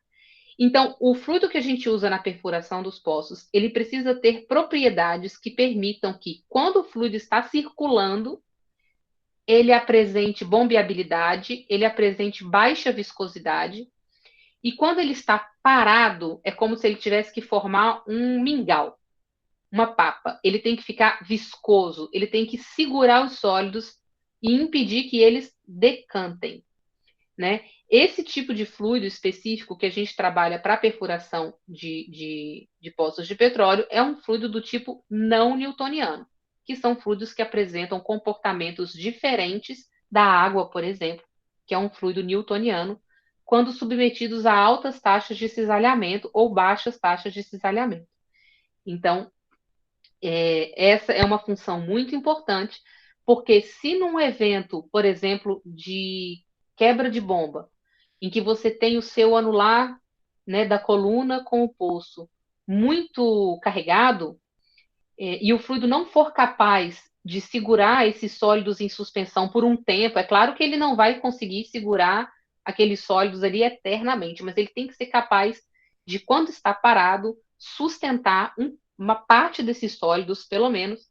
Então, o fluido que a gente usa na perfuração dos poços, ele precisa ter propriedades que permitam que, quando o fluido está circulando, ele apresente bombeabilidade, ele apresente baixa viscosidade, e quando ele está parado, é como se ele tivesse que formar um mingau, uma papa. Ele tem que ficar viscoso, ele tem que segurar os sólidos e impedir que eles decantem, né? Esse tipo de fluido específico que a gente trabalha para perfuração de poços de petróleo é um fluido do tipo não newtoniano, que são fluidos que apresentam comportamentos diferentes da água, por exemplo, que é um fluido newtoniano, quando submetidos a altas taxas de cisalhamento ou baixas taxas de cisalhamento. Então, essa é uma função muito importante, porque se num evento, por exemplo, de quebra de bomba, em que você tem o seu anular, né, da coluna com o poço muito carregado, e o fluido não for capaz de segurar esses sólidos em suspensão por um tempo, é claro que ele não vai conseguir segurar aqueles sólidos ali eternamente, mas ele tem que ser capaz de quando está parado, sustentar uma parte desses sólidos, pelo menos,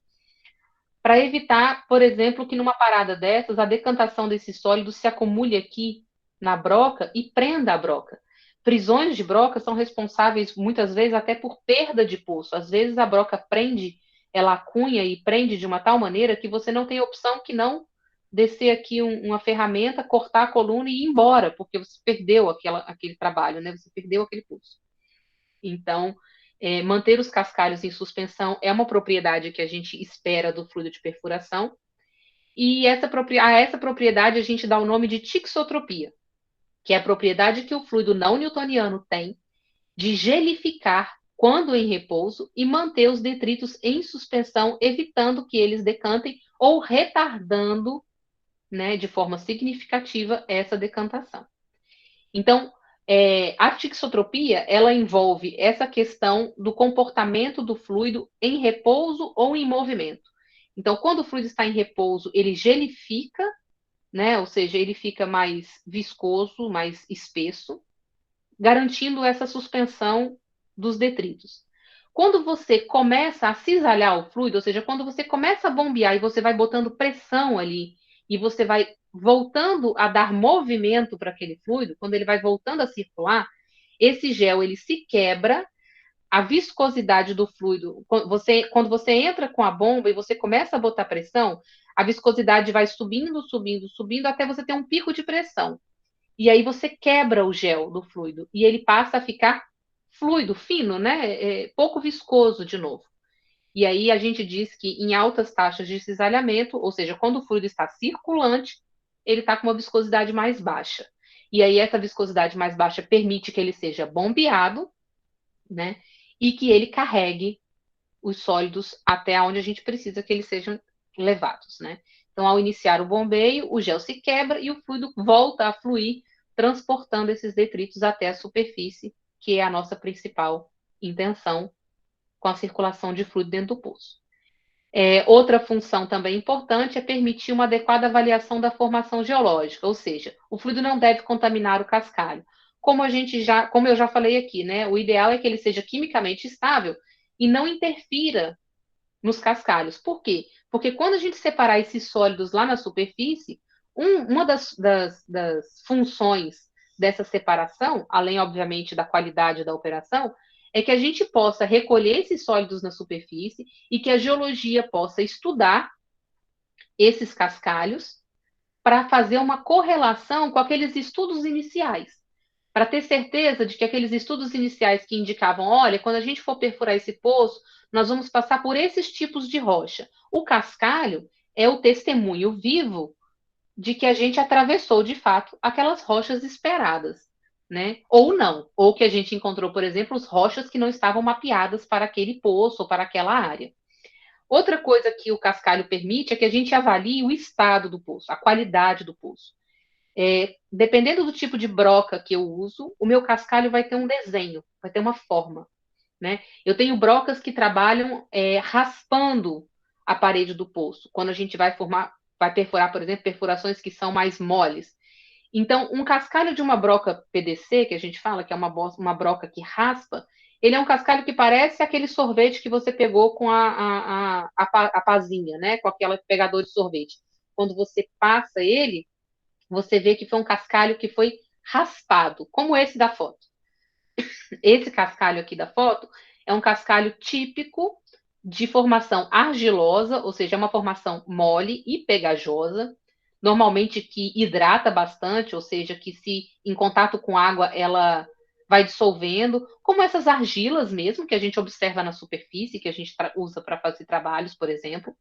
para evitar, por exemplo, que numa parada dessas, a decantação desses sólidos se acumule aqui na broca e prenda a broca. Prisões de broca são responsáveis, muitas vezes, até por perda de pulso. Às vezes a broca prende, ela acunha e prende de uma tal maneira que você não tem opção que não descer aqui uma ferramenta, cortar a coluna e ir embora, porque você perdeu aquele trabalho, né? Você perdeu aquele pulso. Então, manter os cascalhos em suspensão é uma propriedade que a gente espera do fluido de perfuração. E a essa propriedade a gente dá o nome de tixotropia, que é a propriedade que o fluido não newtoniano tem de gelificar quando em repouso e manter os detritos em suspensão, evitando que eles decantem ou retardando, né, de forma significativa essa decantação. Então, a tixotropia, ela envolve essa questão do comportamento do fluido em repouso ou em movimento. Então, quando o fluido está em repouso, ele gelifica, né? Ou seja, ele fica mais viscoso, mais espesso, garantindo essa suspensão dos detritos. Quando você começa a cisalhar o fluido, ou seja, quando você começa a bombear e você vai botando pressão ali, e você vai voltando a dar movimento para aquele fluido, quando ele vai voltando a circular, esse gel ele se quebra, a viscosidade do fluido, quando você entra com a bomba e você começa a botar pressão, a viscosidade vai subindo, subindo, subindo, até você ter um pico de pressão. E aí você quebra o gel do fluido e ele passa a ficar fluido, fino, né? Pouco viscoso de novo. E aí a gente diz que em altas taxas de cisalhamento, ou seja, quando o fluido está circulante, ele está com uma viscosidade mais baixa. E aí essa viscosidade mais baixa permite que ele seja bombeado, né? E que ele carregue os sólidos até onde a gente precisa que eles sejam levados, né? Então, ao iniciar o bombeio, o gel se quebra e o fluido volta a fluir, transportando esses detritos até a superfície, que é a nossa principal intenção com a circulação de fluido dentro do pulso. Outra função também importante é permitir uma adequada avaliação da formação geológica, ou seja, o fluido não deve contaminar o cascalho. Como eu já falei aqui, né, o ideal é que ele seja quimicamente estável e não interfira nos cascalhos. Por quê? Porque quando a gente separar esses sólidos lá na superfície, uma das funções dessa separação, além, obviamente, da qualidade da operação, é que a gente possa recolher esses sólidos na superfície e que a geologia possa estudar esses cascalhos para fazer uma correlação com aqueles estudos iniciais, para ter certeza de que aqueles estudos iniciais que indicavam, olha, quando a gente for perfurar esse poço, nós vamos passar por esses tipos de rocha. O cascalho é o testemunho vivo de que a gente atravessou de fato aquelas rochas esperadas, né? Ou não, ou que a gente encontrou, por exemplo, as rochas que não estavam mapeadas para aquele poço ou para aquela área. Outra coisa que o cascalho permite é que a gente avalie o estado do poço, a qualidade do poço. Dependendo do tipo de broca que eu uso, o meu cascalho vai ter um desenho, vai ter uma forma, né? Eu tenho brocas que trabalham raspando a parede do poço, quando a gente vai perfurar, por exemplo, perfurações que são mais moles. Então, um cascalho de uma broca PDC, que a gente fala que é uma broca que raspa, ele é um cascalho que parece aquele sorvete que você pegou com a pazinha, né? Com aquele pegador de sorvete. Quando você passa ele, você vê que foi um cascalho que foi raspado, como esse da foto. Esse cascalho aqui da foto é um cascalho típico de formação argilosa, ou seja, é uma formação mole e pegajosa, normalmente que hidrata bastante, ou seja, que se em contato com água ela vai dissolvendo, como essas argilas mesmo que a gente observa na superfície, que a gente usa para fazer trabalhos, por exemplo,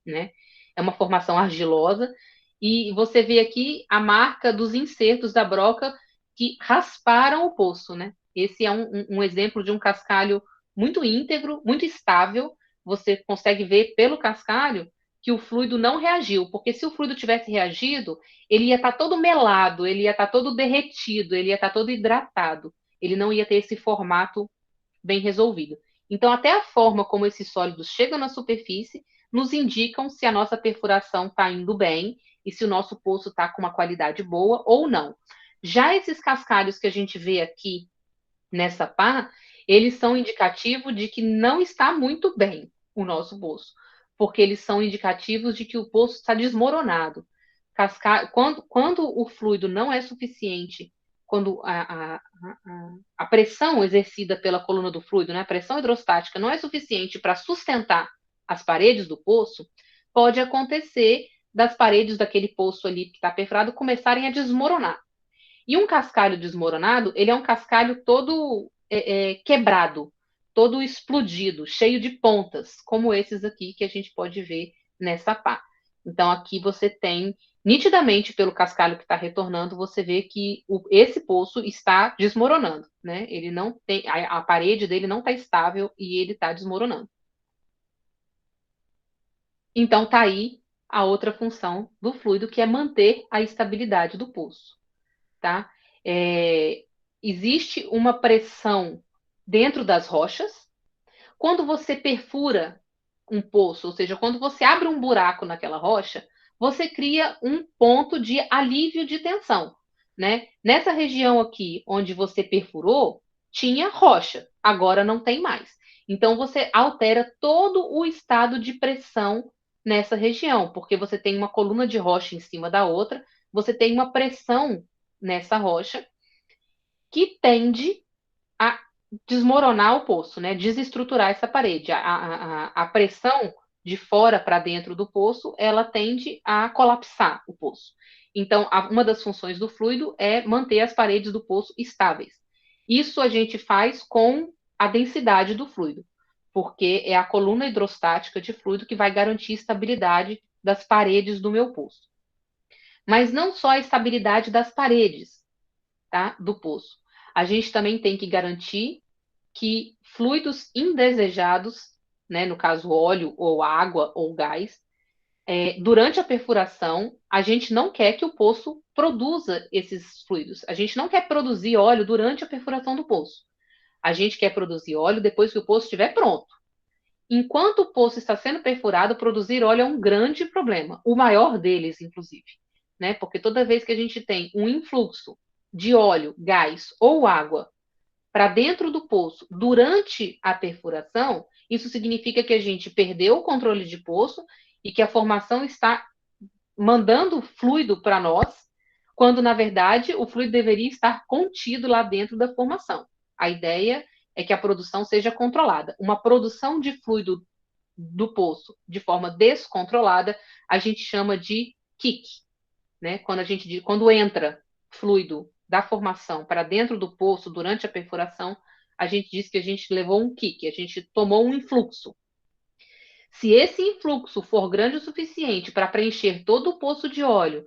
né? É uma formação argilosa. E você vê aqui a marca dos insertos da broca que rasparam o poço, né? Esse é um exemplo de um cascalho muito íntegro, muito estável. Você consegue ver pelo cascalho que o fluido não reagiu, porque se o fluido tivesse reagido, ele ia estar todo melado, ele ia estar todo derretido, ele ia estar todo hidratado. Ele não ia ter esse formato bem resolvido. Então, até a forma como esses sólidos chegam na superfície nos indicam se a nossa perfuração está indo bem e se o nosso poço está com uma qualidade boa ou não. Já esses cascalhos que a gente vê aqui nessa pá, eles são indicativo de que não está muito bem o nosso poço, porque eles são indicativos de que o poço está desmoronado. Quando o fluido não é suficiente, quando a pressão exercida pela coluna do fluido, né, a pressão hidrostática, não é suficiente para sustentar as paredes do poço, pode acontecer das paredes daquele poço ali que está perfurado começarem a desmoronar. E um cascalho desmoronado, ele é um cascalho todo quebrado, todo explodido, cheio de pontas, como esses aqui que a gente pode ver nessa pá. Então aqui você tem, nitidamente pelo cascalho que está retornando, você vê que esse poço está desmoronando, né? Ele não tem, a parede dele não está estável e ele está desmoronando. Então tá aí a outra função do fluido, que é manter a estabilidade do poço, tá? É, existe uma pressão dentro das rochas. Quando você perfura um poço, ou seja, quando você abre um buraco naquela rocha, você cria um ponto de alívio de tensão, né? Nessa região aqui onde você perfurou, tinha rocha, agora não tem mais. Então você altera todo o estado de pressão nessa região, porque você tem uma coluna de rocha em cima da outra, você tem uma pressão nessa rocha que tende a desmoronar o poço, né? Desestruturar essa parede. A pressão de fora para dentro do poço, ela tende a colapsar o poço. Então, uma das funções do fluido é manter as paredes do poço estáveis. Isso a gente faz com a densidade do fluido, porque é a coluna hidrostática de fluido que vai garantir a estabilidade das paredes do meu poço. Mas não só a estabilidade das paredes, tá, do poço. A gente também tem que garantir que fluidos indesejados, né, no caso óleo ou água ou gás, durante a perfuração, a gente não quer que o poço produza esses fluidos. A gente não quer produzir óleo durante a perfuração do poço. A gente quer produzir óleo depois que o poço estiver pronto. Enquanto o poço está sendo perfurado, produzir óleo é um grande problema, o maior deles, inclusive, né? Porque toda vez que a gente tem um influxo de óleo, gás ou água para dentro do poço durante a perfuração, isso significa que a gente perdeu o controle de poço e que a formação está mandando fluido para nós, quando na verdade o fluido deveria estar contido lá dentro da formação. A ideia é que a produção seja controlada. Uma produção de fluido do poço de forma descontrolada, a gente chama de kick, né? Quando entra fluido da formação para dentro do poço durante a perfuração, a gente diz que a gente levou um kick, a gente tomou um influxo. Se esse influxo for grande o suficiente para preencher todo o poço de óleo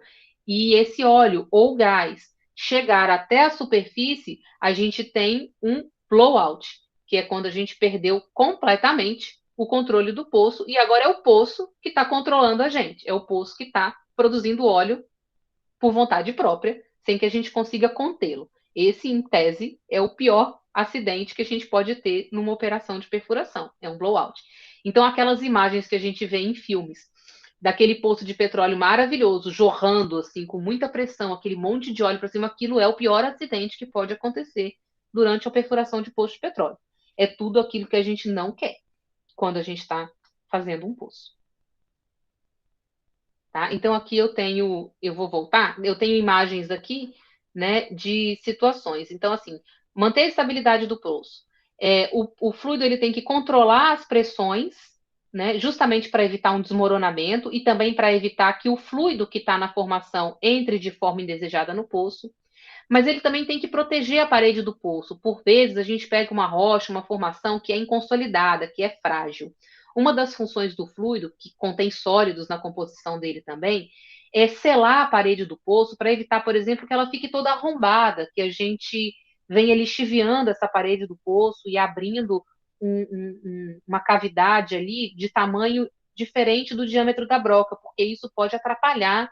e esse óleo ou gás chegar até a superfície, a gente tem um blowout, que é quando a gente perdeu completamente o controle do poço e agora é o poço que está controlando a gente, é o poço que está produzindo óleo por vontade própria, sem que a gente consiga contê-lo. Esse, em tese, é o pior acidente que a gente pode ter numa operação de perfuração, é um blowout. Então, aquelas imagens que a gente vê em filmes, daquele poço de petróleo maravilhoso, jorrando assim, com muita pressão, aquele monte de óleo para cima, aquilo é o pior acidente que pode acontecer durante a perfuração de poço de petróleo. É tudo aquilo que a gente não quer quando a gente está fazendo um poço. Tá? Então aqui eu vou voltar, eu tenho imagens aqui, né, de situações. Então assim, manter a estabilidade do poço. O fluido ele tem que controlar as pressões, né, justamente para evitar um desmoronamento e também para evitar que o fluido que está na formação entre de forma indesejada no poço. Mas ele também tem que proteger a parede do poço. Por vezes, a gente pega uma rocha, uma formação que é inconsolidada, que é frágil. Uma das funções do fluido, que contém sólidos na composição dele também, é selar a parede do poço para evitar, por exemplo, que ela fique toda arrombada, que a gente venha lixiviando essa parede do poço e abrindo uma cavidade ali de tamanho diferente do diâmetro da broca, porque isso pode atrapalhar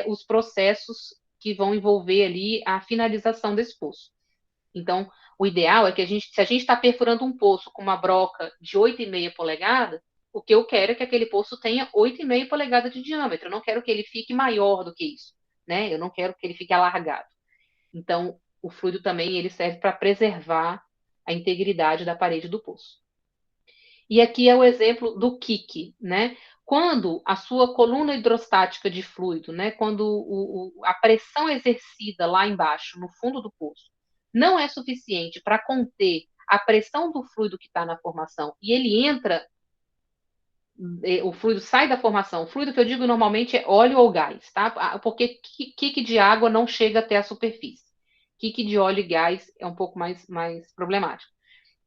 os processos que vão envolver ali a finalização desse poço. Então, o ideal é que se a gente está perfurando um poço com uma broca de 8,5 polegadas, o que eu quero é que aquele poço tenha 8,5 polegadas de diâmetro. Eu não quero que ele fique maior do que isso, né? Eu não quero que ele fique alargado. Então, o fluido também ele serve para preservar a integridade da parede do poço. E aqui é o exemplo do kick, né? Quando a sua coluna hidrostática de fluido, né? Quando a pressão exercida lá embaixo, no fundo do poço, não é suficiente para conter a pressão do fluido que está na formação e ele entra, o fluido sai da formação. O fluido que eu digo normalmente é óleo ou gás, tá? Porque kick de água não chega até a superfície. Kick de óleo e gás é um pouco mais problemático.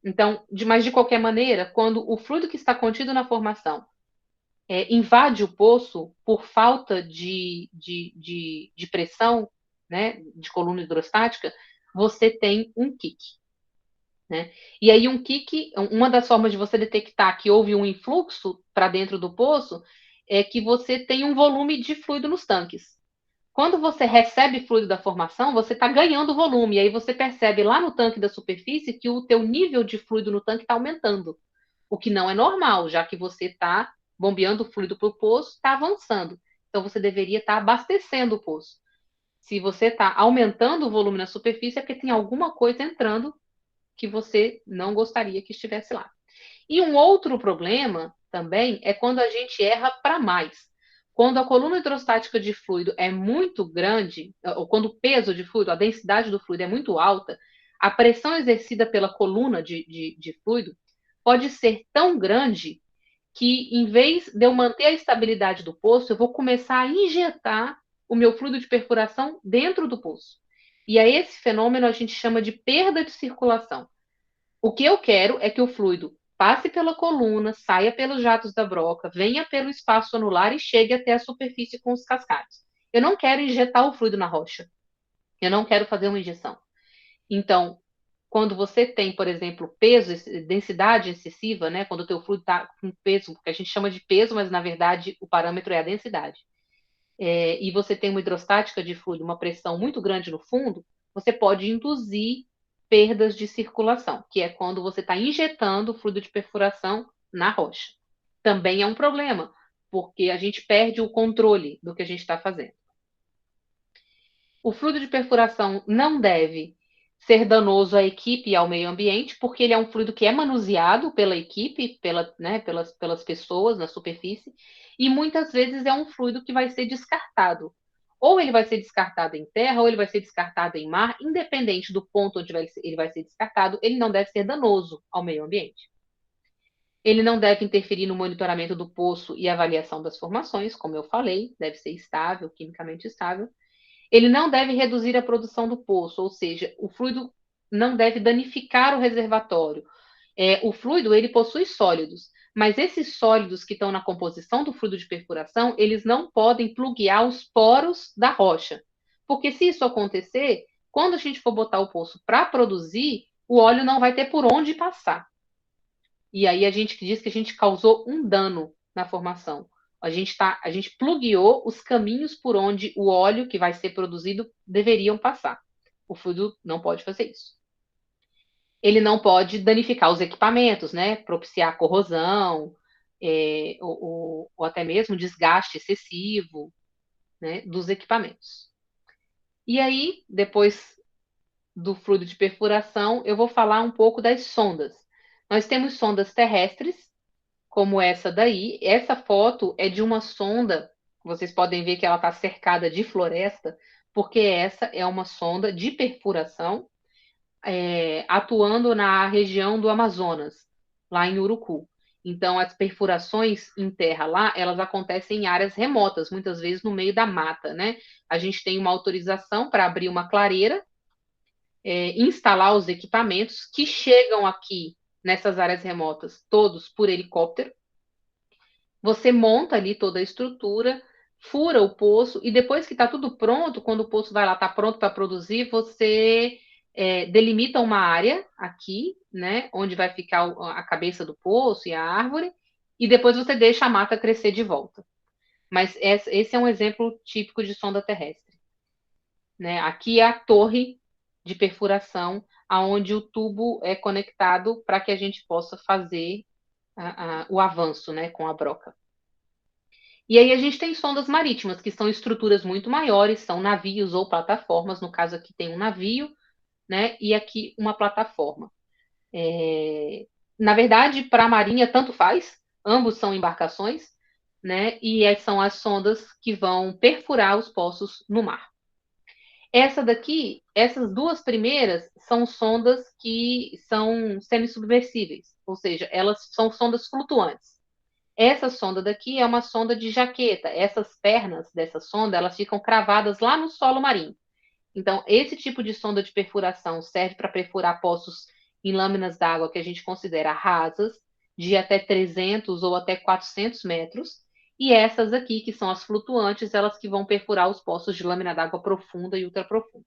Então, mas de qualquer maneira, quando o fluido que está contido na formação invade o poço por falta de pressão, né, de coluna hidrostática, você tem um kick. Né? E aí um kick, uma das formas de você detectar que houve um influxo para dentro do poço é que você tem um volume de fluido nos tanques. Quando você recebe fluido da formação, você está ganhando volume, e aí você percebe lá no tanque da superfície que o teu nível de fluido no tanque está aumentando, o que não é normal, já que você está bombeando fluido para o poço, está avançando. Então você deveria estar abastecendo o poço. Se você está aumentando o volume na superfície, é porque tem alguma coisa entrando que você não gostaria que estivesse lá. E um outro problema também é quando a gente erra para mais. Quando a coluna hidrostática de fluido é muito grande, ou quando o peso de fluido, a densidade do fluido é muito alta, a pressão exercida pela coluna de fluido pode ser tão grande que, em vez de eu manter a estabilidade do poço, eu vou começar a injetar o meu fluido de perfuração dentro do poço. E a esse fenômeno a gente chama de perda de circulação. O que eu quero é que o fluido passe pela coluna, saia pelos jatos da broca, venha pelo espaço anular e chegue até a superfície com os cascalhos. Eu não quero injetar o fluido na rocha. Eu não quero fazer uma injeção. Então, quando você tem, por exemplo, peso, densidade excessiva, né? Quando o teu fluido está com peso, que a gente chama de peso, mas na verdade o parâmetro é a densidade. E você tem uma hidrostática de fluido, uma pressão muito grande no fundo, você pode induzir perdas de circulação, que é quando você está injetando fluido de perfuração na rocha. Também é um problema, porque a gente perde o controle do que a gente está fazendo. O fluido de perfuração não deve ser danoso à equipe e ao meio ambiente, porque ele é um fluido que é manuseado pela equipe, pelas pessoas na superfície, e muitas vezes é um fluido que vai ser descartado. Ou ele vai ser descartado em terra, ou ele vai ser descartado em mar, independente do ponto onde ele vai ser descartado, ele não deve ser danoso ao meio ambiente. Ele não deve interferir no monitoramento do poço e avaliação das formações, como eu falei, deve ser estável, quimicamente estável. Ele não deve reduzir a produção do poço, ou seja, o fluido não deve danificar o reservatório. O fluido, ele possui sólidos, mas esses sólidos que estão na composição do fluido de perfuração, eles não podem pluguear os poros da rocha. Porque se isso acontecer, quando a gente for botar o poço para produzir, o óleo não vai ter por onde passar. E aí a gente diz que a gente causou um dano na formação. A gente plugueou os caminhos por onde o óleo que vai ser produzido deveriam passar. O fluido não pode fazer isso. Ele não pode danificar os equipamentos, né? Propiciar corrosão, ou até mesmo desgaste excessivo, né, dos equipamentos. E aí, depois do fluido de perfuração, eu vou falar um pouco das sondas. Nós temos sondas terrestres, como essa daí. Essa foto é de uma sonda, vocês podem ver que ela está cercada de floresta, porque essa é uma sonda de perfuração atuando na região do Amazonas, lá em Urucu. Então, as perfurações em terra lá, elas acontecem em áreas remotas, muitas vezes no meio da mata, né? A gente tem uma autorização para abrir uma clareira, instalar os equipamentos que chegam aqui nessas áreas remotas, todos por helicóptero. Você monta ali toda a estrutura, fura o poço e depois que está tudo pronto, quando o poço vai lá, está pronto para produzir, você delimita uma área aqui, né, onde vai ficar a cabeça do poço e a árvore, e depois você deixa a mata crescer de volta. Mas esse é um exemplo típico de sonda terrestre. Né? Aqui é a torre de perfuração, aonde o tubo é conectado para que a gente possa fazer o avanço, né, com a broca. E aí a gente tem sondas marítimas, que são estruturas muito maiores, são navios ou plataformas. No caso aqui tem um navio, né? E aqui uma plataforma. Na verdade, para a Marinha, tanto faz, ambos são embarcações, né? E são as sondas que vão perfurar os poços no mar. Essa daqui, essas duas primeiras são sondas que são semissubmersíveis, ou seja, elas são sondas flutuantes. Essa sonda daqui é uma sonda de jaqueta. Essas pernas dessa sonda, elas ficam cravadas lá no solo marinho. Então, esse tipo de sonda de perfuração serve para perfurar poços em lâminas d'água que a gente considera rasas, de até 300 ou até 400 metros. E essas aqui, que são as flutuantes, elas que vão perfurar os poços de lâmina d'água profunda e ultraprofunda.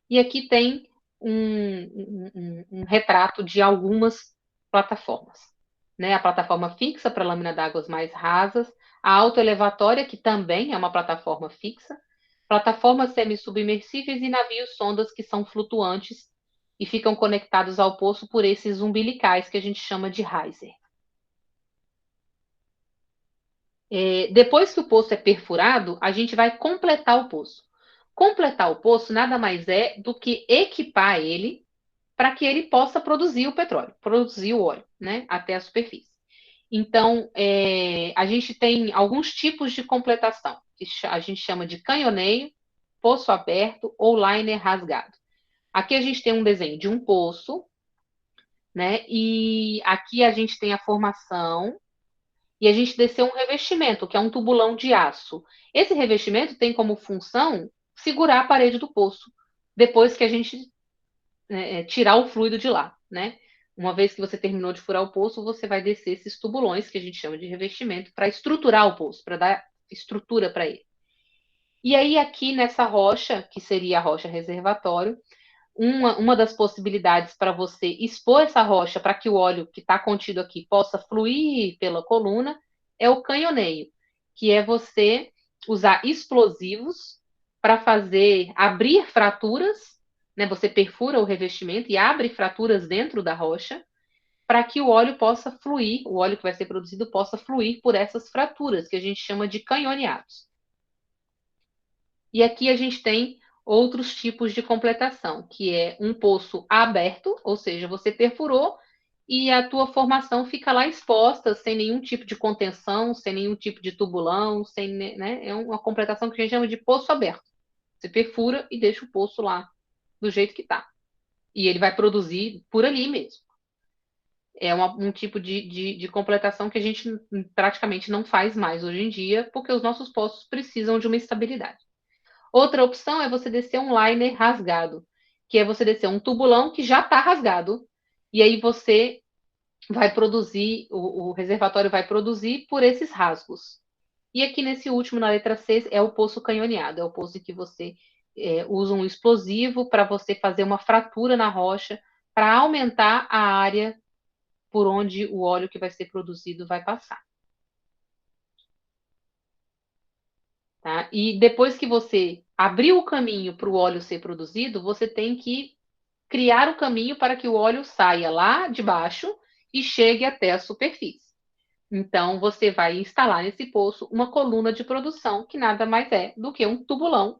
E aqui tem um retrato de algumas plataformas. Né? A plataforma fixa para lâmina d'água mais rasas, a autoelevatória, que também é uma plataforma fixa, plataformas semissubmersíveis e navios sondas que são flutuantes e ficam conectados ao poço por esses umbilicais que a gente chama de riser. Depois que o poço é perfurado, a gente vai completar o poço. Completar o poço nada mais é do que equipar ele para que ele possa produzir o petróleo, produzir o óleo, né, até a superfície. Então, a gente tem alguns tipos de completação, que a gente chama de canhoneio, poço aberto ou liner rasgado. Aqui a gente tem um desenho de um poço, né, e aqui a gente tem a formação, e a gente desceu um revestimento, que é um tubulão de aço. Esse revestimento tem como função segurar a parede do poço, depois que a gente tirar o fluido de lá, né? Uma vez que você terminou de furar o poço, você vai descer esses tubulões, que a gente chama de revestimento, para estruturar o poço, para dar estrutura para ele. E aí, aqui nessa rocha, que seria a rocha reservatório, uma das possibilidades para você expor essa rocha para que o óleo que está contido aqui possa fluir pela coluna é o canhoneio, que é você usar explosivos para fazer abrir fraturas, né? Você perfura o revestimento e abre fraturas dentro da rocha para que o óleo possa fluir, o óleo que vai ser produzido possa fluir por essas fraturas, que a gente chama de canhoneados. E aqui a gente tem outros tipos de completação, que é um poço aberto, ou seja, você perfurou e a tua formação fica lá exposta, sem nenhum tipo de contenção, sem nenhum tipo de tubulão, sem, né? É uma completação que a gente chama de poço aberto. Você perfura e deixa o poço lá do jeito que está. E ele vai produzir por ali mesmo. É um tipo de completação que a gente praticamente não faz mais hoje em dia, porque os nossos poços precisam de uma estabilidade. Outra opção é você descer um liner rasgado, que é você descer um tubulão que já está rasgado, e aí você vai produzir, o reservatório vai produzir por esses rasgos. E aqui nesse último, na letra C, é o poço canhoneado, é o poço em que você usa um explosivo para você fazer uma fratura na rocha, para aumentar a área por onde o óleo que vai ser produzido vai passar. Tá? E depois que você abriu o caminho para o óleo ser produzido, você tem que criar o caminho para que o óleo saia lá de baixo e chegue até a superfície. Então, você vai instalar nesse poço uma coluna de produção, que nada mais é do que um tubulão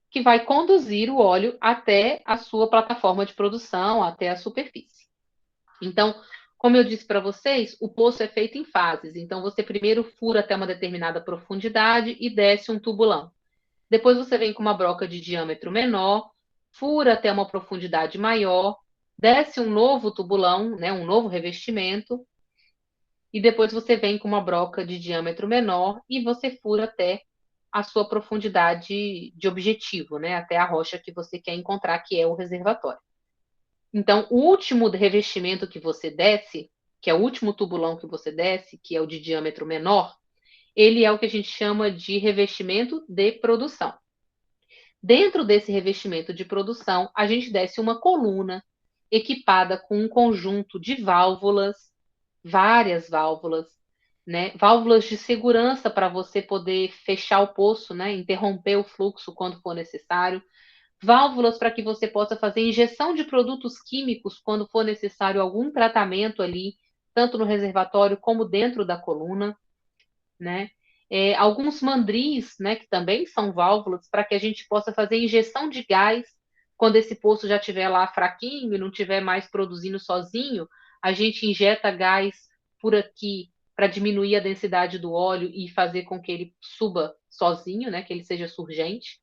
que vai conduzir o óleo até a sua plataforma de produção, até a superfície. Então, como eu disse para vocês, o poço é feito em fases. Então, você primeiro fura até uma determinada profundidade e desce um tubulão. Depois você vem com uma broca de diâmetro menor, fura até uma profundidade maior, desce um novo tubulão, né, um novo revestimento, e depois você vem com uma broca de diâmetro menor e você fura até a sua profundidade de objetivo, né, até a rocha que você quer encontrar, que é o reservatório. Então, o último revestimento que você desce, que é o último tubulão que você desce, que é o de diâmetro menor, ele é o que a gente chama de revestimento de produção. Dentro desse revestimento de produção, a gente desce uma coluna equipada com um conjunto de válvulas, várias válvulas, né? Válvulas de segurança para você poder fechar o poço, né? Interromper o fluxo quando for necessário. Válvulas para que você possa fazer injeção de produtos químicos quando for necessário algum tratamento ali, tanto no reservatório como dentro da coluna, né? alguns mandris, né, que também são válvulas, para que a gente possa fazer injeção de gás quando esse poço já estiver lá fraquinho e não estiver mais produzindo sozinho, a gente injeta gás por aqui para diminuir a densidade do óleo e fazer com que ele suba sozinho, né, que ele seja surgente.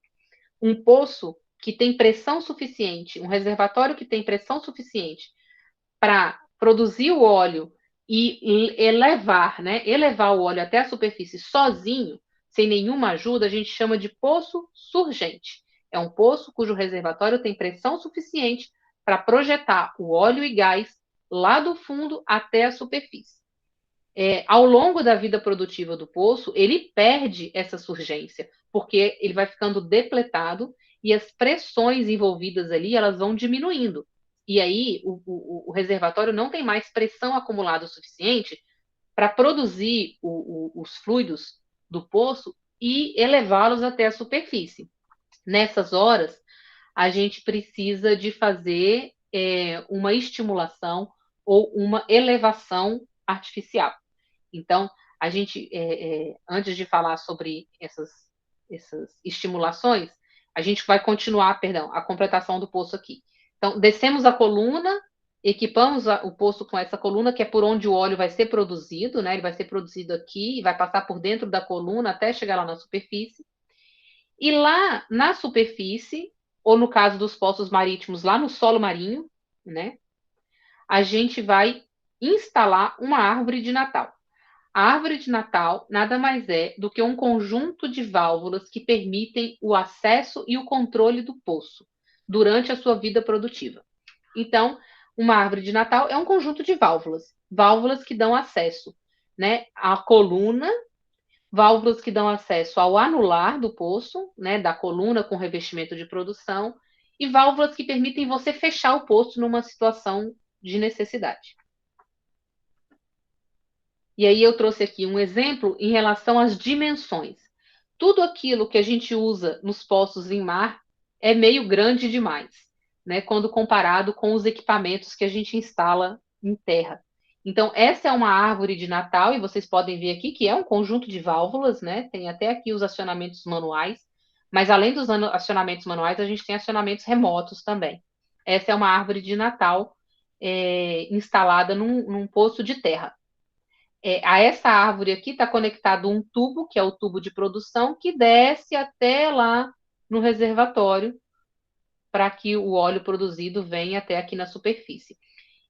Um poço que tem pressão suficiente, um reservatório que tem pressão suficiente para produzir o óleo e elevar, né, elevar o óleo até a superfície sozinho, sem nenhuma ajuda, a gente chama de poço surgente. É um poço cujo reservatório tem pressão suficiente para projetar o óleo e gás lá do fundo até a superfície. Ao longo da vida produtiva do poço, ele perde essa surgência, porque ele vai ficando depletado e as pressões envolvidas ali elas vão diminuindo. E aí o reservatório não tem mais pressão acumulada o suficiente para produzir os fluidos do poço e elevá-los até a superfície. Nessas horas, a gente precisa de fazer uma estimulação ou uma elevação artificial. Então, a gente, antes de falar sobre essas estimulações, a gente vai continuar, perdão, a completação do poço aqui. Então, descemos a coluna, equipamos o poço com essa coluna, que é por onde o óleo vai ser produzido, né? Ele vai ser produzido aqui e vai passar por dentro da coluna até chegar lá na superfície. E lá na superfície, ou no caso dos poços marítimos, lá no solo marinho, né? A gente vai instalar uma árvore de Natal. A árvore de Natal nada mais é do que um conjunto de válvulas que permitem o acesso e o controle do poço durante a sua vida produtiva. Então, uma árvore de Natal é um conjunto de válvulas, válvulas que dão acesso, né, à coluna, válvulas que dão acesso ao anular do poço, né, da coluna com revestimento de produção, e válvulas que permitem você fechar o poço numa situação de necessidade. E aí eu trouxe aqui um exemplo em relação às dimensões. Tudo aquilo que a gente usa nos poços em mar é meio grande demais, né, quando comparado com os equipamentos que a gente instala em terra. Então, essa é uma árvore de Natal, e vocês podem ver aqui que é um conjunto de válvulas, né? Tem até aqui os acionamentos manuais, mas além dos acionamentos manuais, a gente tem acionamentos remotos também. Essa é uma árvore de Natal instalada num poço de terra. A essa árvore aqui está conectado um tubo, que é o tubo de produção, que desce até lá no reservatório para que o óleo produzido venha até aqui na superfície.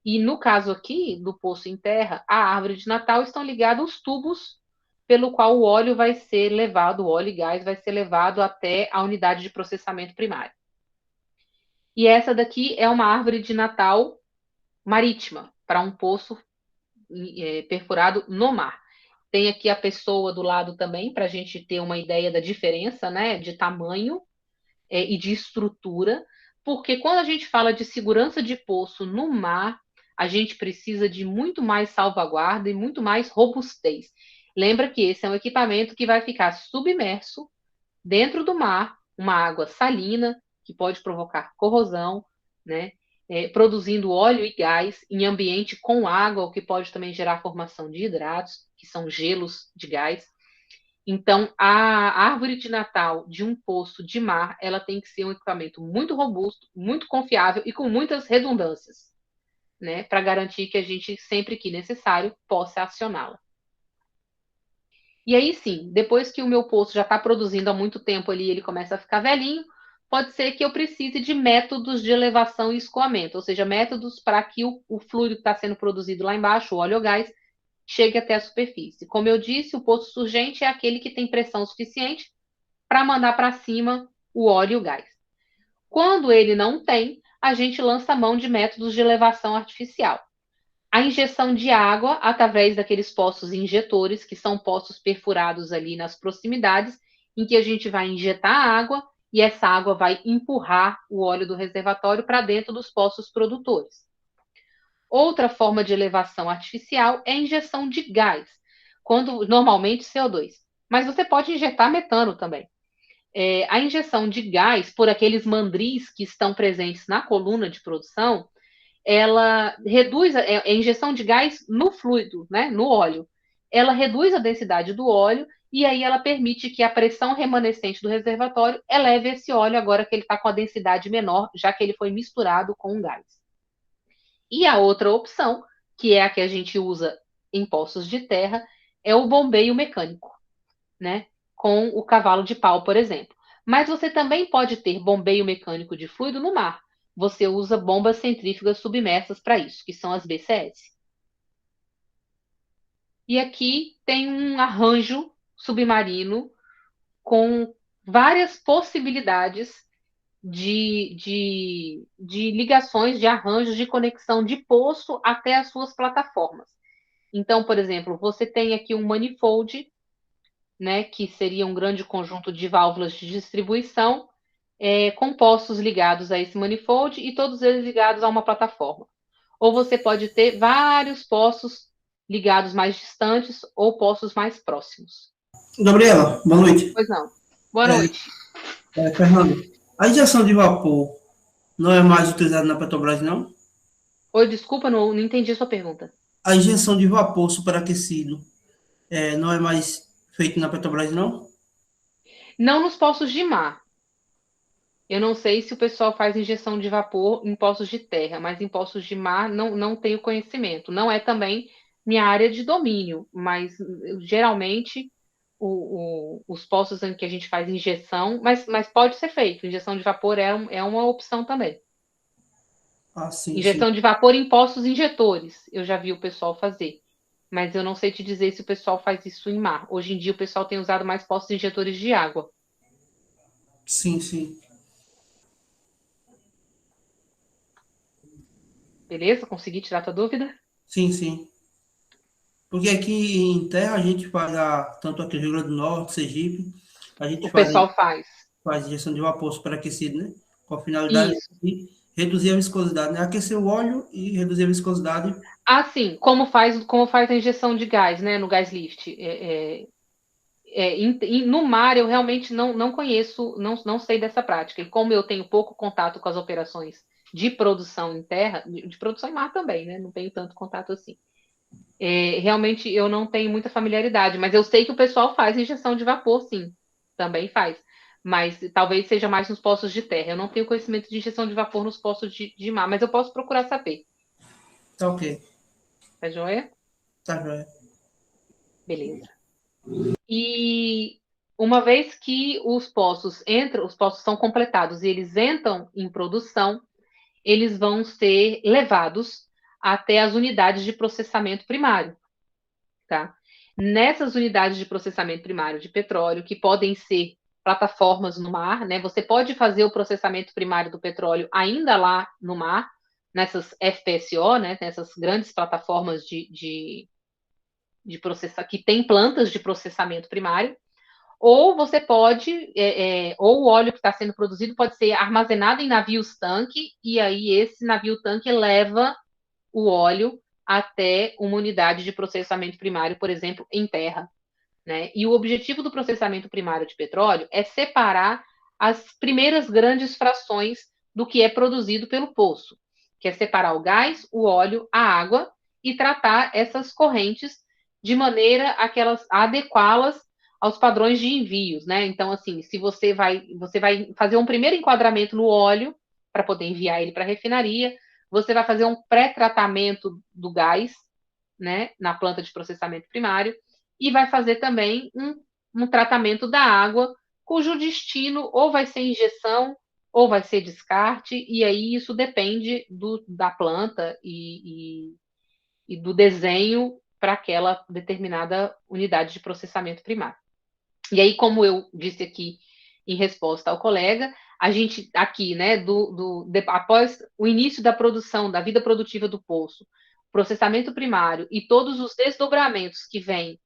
E no caso aqui do poço em terra, a árvore de Natal estão ligados os tubos pelo qual o óleo vai ser levado, o óleo e gás vai ser levado até a unidade de processamento primário. E essa daqui é uma árvore de Natal marítima, para um poço perfurado no mar. Tem aqui a pessoa do lado também, para a gente ter uma ideia da diferença, né, de tamanho e de estrutura, porque quando a gente fala de segurança de poço no mar, a gente precisa de muito mais salvaguarda e muito mais robustez. Lembra que esse é um equipamento que vai ficar submerso dentro do mar, uma água salina, que pode provocar corrosão, né? Produzindo óleo e gás em ambiente com água, o que pode também gerar formação de hidratos, que são gelos de gás. Então, a árvore de Natal de um poço de mar, ela tem que ser um equipamento muito robusto, muito confiável e com muitas redundâncias, né, para garantir que a gente, sempre que necessário, possa acioná-la. E aí sim, depois que o meu poço já está produzindo há muito tempo ali, ele começa a ficar velhinho, pode ser que eu precise de métodos de elevação e escoamento, ou seja, métodos para que o fluido que está sendo produzido lá embaixo, o óleo ou gás, chegue até a superfície. Como eu disse, o poço surgente é aquele que tem pressão suficiente para mandar para cima o óleo e o gás. Quando ele não tem, a gente lança a mão de métodos de elevação artificial. A injeção de água através daqueles poços injetores, que são poços perfurados ali nas proximidades, em que a gente vai injetar água e essa água vai empurrar o óleo do reservatório para dentro dos poços produtores. Outra forma de elevação artificial é a injeção de gás, quando normalmente CO2. Mas você pode injetar metano também. A injeção de gás por aqueles mandris que estão presentes na coluna de produção, ela reduz a injeção de gás no fluido, né, no óleo. ela reduz a densidade do óleo e aí ela permite que a pressão remanescente do reservatório eleve esse óleo agora que ele está com a densidade menor, já que ele foi misturado com o gás. E a outra opção, que é a que a gente usa em poços de terra, é o bombeio mecânico, né? Com o cavalo de pau, por exemplo. Mas você também pode ter bombeio mecânico de fluido no mar. Você usa bombas centrífugas submersas para isso, que são as BCS. E aqui tem um arranjo submarino com várias possibilidades de ligações, de arranjos de conexão de poço até as suas plataformas. Então, por exemplo, você tem aqui um manifold, né, que seria um grande conjunto de válvulas de distribuição, com poços ligados a esse manifold e todos eles ligados a uma plataforma. Ou você pode ter vários poços ligados mais distantes ou poços mais próximos. Gabriela, boa noite. Pois não. Boa noite. Fernando, a injeção de vapor não é mais utilizada na Petrobras, não? Oi, desculpa, não entendi a sua pergunta. A injeção de vapor superaquecido não é mais feita na Petrobras, não? Não nos poços de mar. Eu não sei se o pessoal faz injeção de vapor em poços de terra, mas em poços de mar não tenho conhecimento. Não é também minha área de domínio, mas geralmente os poços em que a gente faz injeção, mas pode ser feito. Injeção de vapor é uma opção também. Ah, sim, sim. Injeção de vapor em poços injetores, eu já vi o pessoal fazer. Mas eu não sei te dizer se o pessoal faz isso em mar. Hoje em dia o pessoal tem usado mais poços injetores de água. Sim, sim. Beleza? Consegui tirar tua dúvida? Sim, sim. Porque aqui em terra a gente faz, tanto aqui no Rio Grande do Norte, Sergipe, a gente O pessoal faz. faz injeção de vapor superaquecido, né? Com a finalidade Isso. de reduzir a viscosidade, né? Aquecer o óleo e reduzir a viscosidade. Ah, sim. Como faz a injeção de gás, né? No gás lift. No mar, eu realmente não conheço, não sei dessa prática. E como eu tenho pouco contato com as operações de produção em terra, de produção em mar também, né? Não tenho tanto contato assim. Realmente eu não tenho muita familiaridade, mas eu sei que o pessoal faz injeção de vapor, sim. Também faz. Mas talvez seja mais nos poços de terra. Eu não tenho conhecimento de injeção de vapor nos poços de mar, mas eu posso procurar saber. Tá ok. Tá joia? Tá joia. Beleza. E uma vez que os poços entram, os poços são completados e eles entram em produção, eles vão ser levados até as unidades de processamento primário, tá? Nessas unidades de processamento primário de petróleo, que podem ser plataformas no mar, né? Você pode fazer o processamento primário do petróleo ainda lá no mar, nessas FPSO, né? Nessas grandes plataformas de processar, que tem plantas de processamento primário, ou você pode, ou o óleo que está sendo produzido pode ser armazenado em navios tanque, e aí esse navio tanque leva o óleo até uma unidade de processamento primário, por exemplo, em terra, né? E o objetivo do processamento primário de petróleo é separar as primeiras grandes frações do que é produzido pelo poço, que é separar o gás, o óleo, a água e tratar essas correntes de maneira a adequá-las aos padrões de envios, né? Então, assim, se você vai fazer um primeiro enquadramento no óleo para poder enviar ele para a refinaria, você vai fazer um pré-tratamento do gás, né, na planta de processamento primário, e vai fazer também um tratamento da água, cujo destino ou vai ser injeção ou vai ser descarte, e aí isso depende da planta e do desenho para aquela determinada unidade de processamento primário. E aí, como eu disse aqui em resposta ao colega, a gente aqui, né, após o início da produção, da vida produtiva do poço, processamento primário e todos os desdobramentos que vêm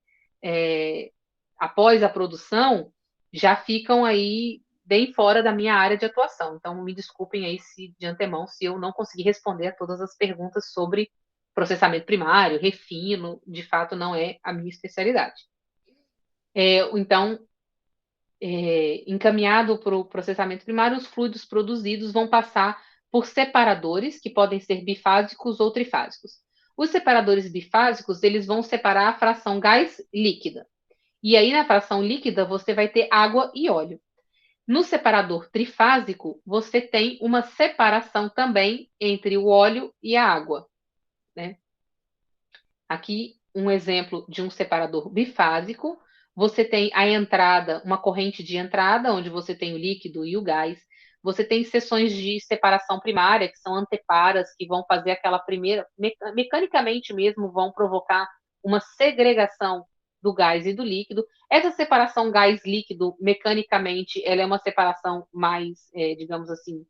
após a produção, já ficam aí bem fora da minha área de atuação. Então, me desculpem aí de antemão se eu não conseguir responder a todas as perguntas sobre processamento primário, refino, de fato não é a minha especialidade. Então, encaminhado para o processamento primário, os fluidos produzidos vão passar por separadores, que podem ser bifásicos ou trifásicos. Os separadores bifásicos, eles vão separar a fração gás líquida. E aí, na fração líquida, você vai ter água e óleo. No separador trifásico, você tem uma separação também entre o óleo e a água, né? Aqui, um exemplo de um separador bifásico. Você tem a entrada, uma corrente de entrada, onde você tem o líquido e o gás. Você tem seções de separação primária, que são anteparas, que vão fazer aquela primeira, mecanicamente mesmo, vão provocar uma segregação do gás e do líquido. Essa separação gás-líquido, mecanicamente, ela é uma separação mais, digamos assim,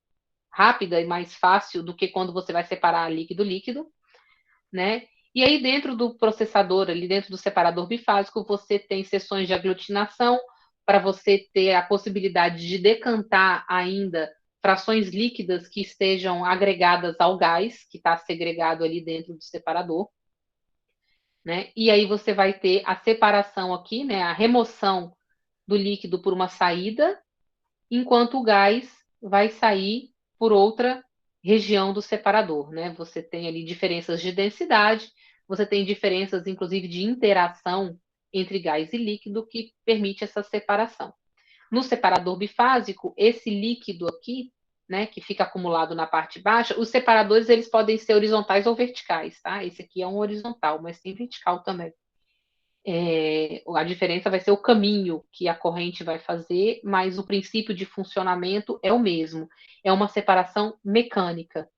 rápida e mais fácil do que quando você vai separar líquido-líquido, né? E aí, dentro do processador, ali dentro do separador bifásico, você tem seções de aglutinação para você ter a possibilidade de decantar ainda frações líquidas que estejam agregadas ao gás, que está segregado ali dentro do separador, né? E aí você vai ter a separação aqui, né? A remoção do líquido por uma saída, enquanto o gás vai sair por outra região do separador, né? Você tem ali diferenças de densidade, você tem diferenças, inclusive, de interação entre gás e líquido que permite essa separação. No separador bifásico, esse líquido aqui, né, que fica acumulado na parte baixa, os separadores eles podem ser horizontais ou verticais, tá? Esse aqui é um horizontal, mas tem vertical também. A diferença vai ser o caminho que a corrente vai fazer, mas o princípio de funcionamento é o mesmo. É uma separação mecânica,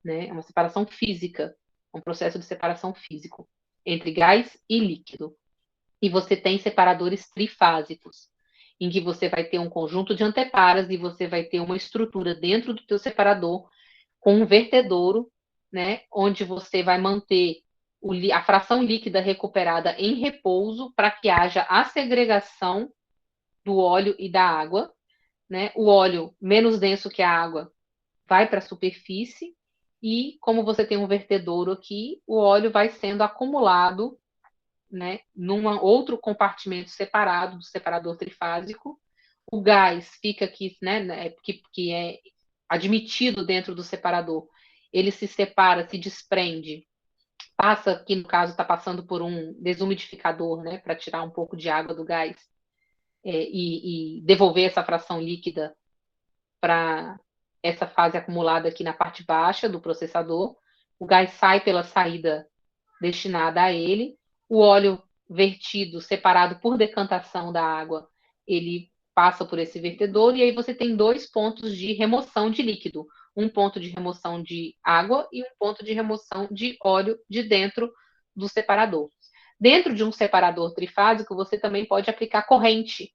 né? É uma separação física, um processo de separação físico entre gás e líquido. E você tem separadores trifásicos, em que você vai ter um conjunto de anteparas e você vai ter uma estrutura dentro do teu separador com um vertedouro, né? Onde você vai manter a fração líquida recuperada em repouso para que haja a segregação do óleo e da água, né? O óleo menos denso que a água vai para a superfície e, como você tem um vertedouro aqui, o óleo vai sendo acumulado, né, num outro compartimento separado do separador trifásico. O gás fica aqui, né, que é admitido dentro do separador. Ele se separa, se desprende, passa, aqui no caso está passando por um desumidificador, né, para tirar um pouco de água do gás, e devolver essa fração líquida para essa fase acumulada aqui na parte baixa do processador. O gás sai pela saída destinada a ele. O óleo vertido, separado por decantação da água, ele passa por esse vertedor e aí você tem dois pontos de remoção de líquido. Um ponto de remoção de água e um ponto de remoção de óleo de dentro do separador. Dentro de um separador trifásico, você também pode aplicar corrente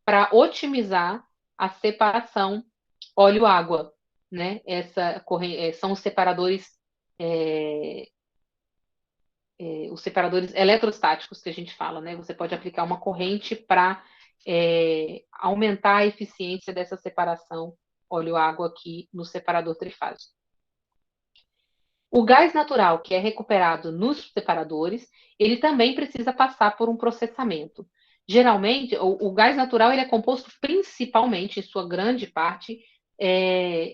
para otimizar a separação óleo-água, né? São os separadores eletrostáticos que a gente fala, né? Você pode aplicar uma corrente para aumentar a eficiência dessa separação óleo-água aqui no separador trifásico. O gás natural que é recuperado nos separadores, ele também precisa passar por um processamento. Geralmente, o gás natural ele é composto principalmente, em sua grande parte,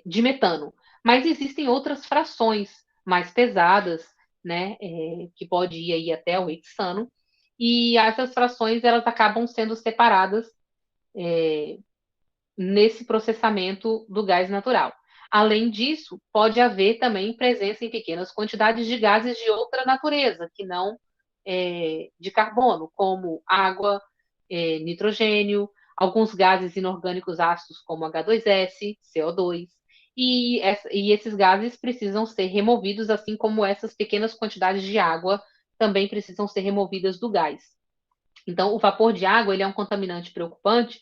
de metano. Mas existem outras frações mais pesadas, né, que pode ir aí até o hexano, e essas frações elas acabam sendo separadas nesse processamento do gás natural. Além disso, pode haver também presença em pequenas quantidades de gases de outra natureza, que não de carbono, como água, nitrogênio, alguns gases inorgânicos ácidos, como H2S, CO2, e esses gases precisam ser removidos, assim como essas pequenas quantidades de água também precisam ser removidas do gás. Então, o vapor de água ele é um contaminante preocupante,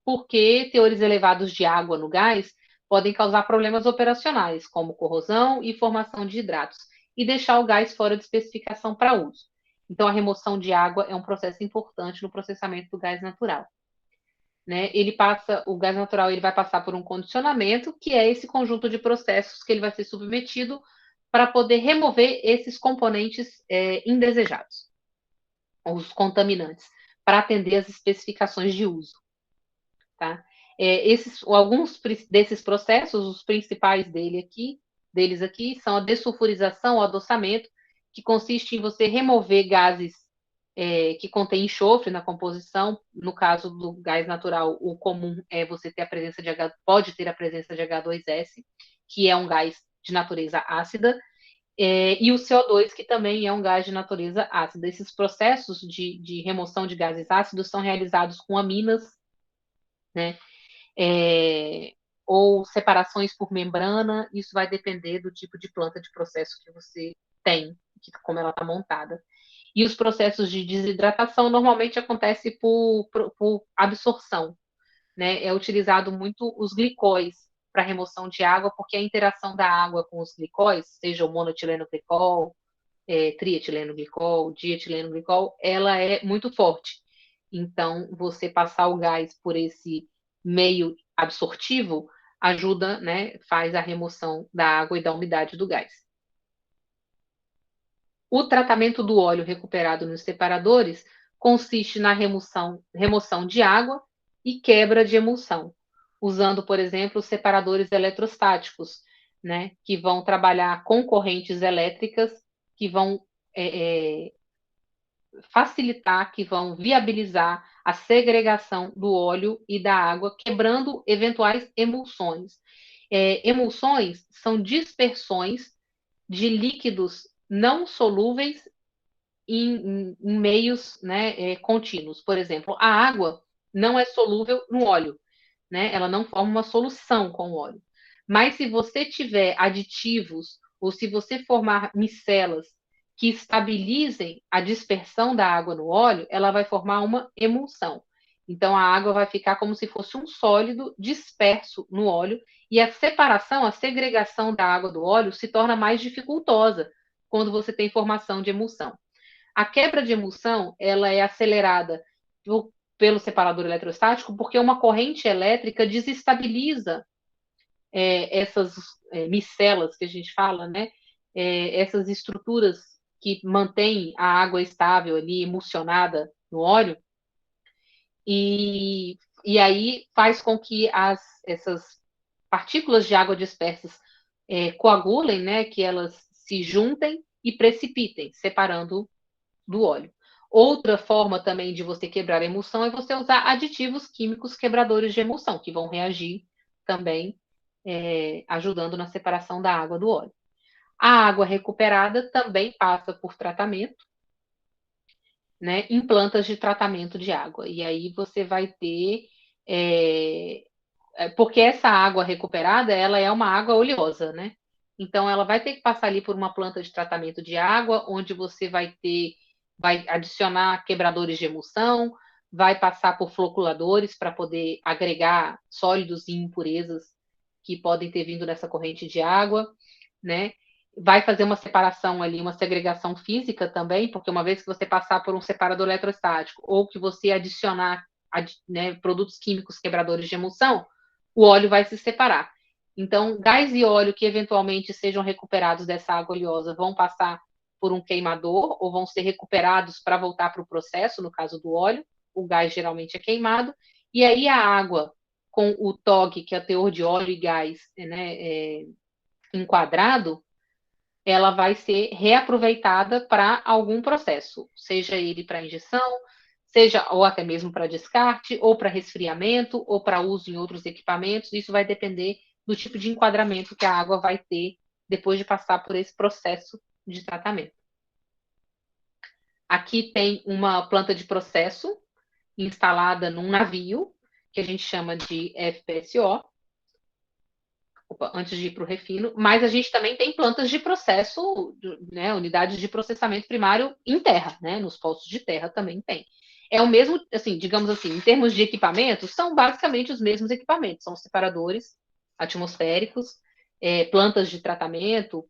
porque teores elevados de água no gás podem causar problemas operacionais, como corrosão e formação de hidratos, e deixar o gás fora de especificação para uso. Então, a remoção de água é um processo importante no processamento do gás natural. Né? O gás natural ele vai passar por um condicionamento, que é esse conjunto de processos que ele vai ser submetido para poder remover esses componentes indesejados, os contaminantes, para atender às especificações de uso. Tá? Alguns desses processos, os principais deles aqui, são a dessulfurização, o adoçamento, que consiste em você remover gases que contêm enxofre na composição. No caso do gás natural, o comum é você ter a presença de pode ter a presença de H2S, que é um gás de natureza ácida, e o CO2, que também é um gás de natureza ácida. Esses processos de remoção de gases ácidos são realizados com aminas, né? Ou separações por membrana, isso vai depender do tipo de planta de processo que você tem, como ela está montada. E os processos de desidratação normalmente acontecem por absorção, né? É utilizado muito os glicóis para remoção de água, porque a interação da água com os glicóis, seja o monoetileno glicol, trietileno glicol, dietileno glicol, ela é muito forte. Então, você passar o gás por esse meio absortivo ajuda, né, faz a remoção da água e da umidade do gás. O tratamento do óleo recuperado nos separadores consiste na remoção de água e quebra de emulsão, usando, por exemplo, os separadores eletrostáticos, né, que vão trabalhar com correntes elétricas, que vão facilitar, que vão viabilizar a segregação do óleo e da água, quebrando eventuais emulsões. Emulsões são dispersões de líquidos não solúveis em meios, né, contínuos. Por exemplo, a água não é solúvel no óleo, né? Ela não forma uma solução com o óleo. Mas se você tiver aditivos ou se você formar micelas que estabilizem a dispersão da água no óleo, ela vai formar uma emulsão. Então a água vai ficar como se fosse um sólido disperso no óleo e a separação, a segregação da água do óleo se torna mais dificultosa quando você tem formação de emulsão. A quebra de emulsão, ela é acelerada pelo separador eletrostático porque uma corrente elétrica desestabiliza essas micelas que a gente fala, né? Essas estruturas que mantêm a água estável ali, emulsionada no óleo, e aí faz com que essas partículas de água dispersas coagulem, né? Que elas se juntem e precipitem, separando do óleo. Outra forma também de você quebrar a emulsão é você usar aditivos químicos quebradores de emulsão, que vão reagir também, ajudando na separação da água do óleo. A água recuperada também passa por tratamento, né, em plantas de tratamento de água. E aí você vai ter... porque essa água recuperada, ela é uma água oleosa, né? Então, ela vai ter que passar ali por uma planta de tratamento de água, onde você vai adicionar quebradores de emulsão, vai passar por floculadores para poder agregar sólidos e impurezas que podem ter vindo nessa corrente de água, né? Vai fazer uma separação ali, uma segregação física também, porque uma vez que você passar por um separador eletrostático ou que você adicionar né, produtos químicos quebradores de emulsão, o óleo vai se separar. Então, gás e óleo que eventualmente sejam recuperados dessa água oleosa vão passar por um queimador ou vão ser recuperados para voltar para o processo, no caso do óleo, o gás geralmente é queimado, e aí a água com o TOG, que é o teor de óleo e gás, né, enquadrado, ela vai ser reaproveitada para algum processo, seja ele para injeção, seja ou até mesmo para descarte, ou para resfriamento, ou para uso em outros equipamentos. Isso vai depender do tipo de enquadramento que a água vai ter depois de passar por esse processo de tratamento. Aqui tem uma planta de processo instalada num navio, que a gente chama de FPSO, antes de ir para o refino, mas a gente também tem plantas de processo, né, unidades de processamento primário em terra, né, nos postos de terra também tem. É o mesmo, assim, digamos assim, em termos de equipamentos, são basicamente os mesmos equipamentos, são separadores atmosféricos, plantas de tratamento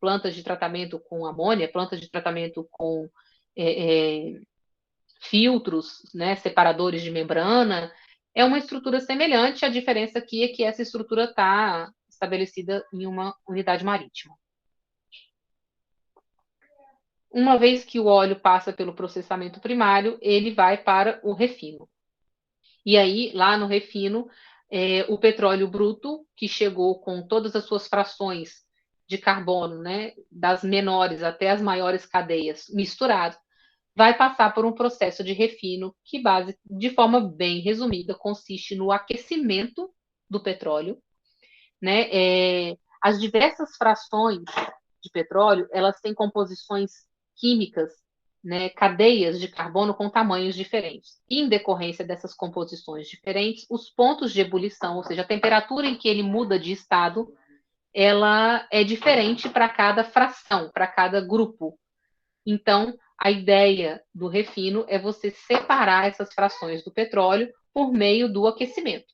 com amônia, plantas de tratamento com filtros, né, separadores de membrana. É uma estrutura semelhante, a diferença aqui é que essa estrutura está estabelecida em uma unidade marítima. Uma vez que o óleo passa pelo processamento primário, ele vai para o refino. E aí, lá no refino, o petróleo bruto, que chegou com todas as suas frações de carbono, né, das menores até as maiores cadeias misturado, vai passar por um processo de refino que, de forma bem resumida, consiste no aquecimento do petróleo, né? As diversas frações de petróleo, elas têm composições químicas, né, cadeias de carbono com tamanhos diferentes. E, em decorrência dessas composições diferentes, os pontos de ebulição, ou seja, a temperatura em que ele muda de estado, ela é diferente para cada fração, para cada grupo. Então, a ideia do refino é você separar essas frações do petróleo por meio do aquecimento.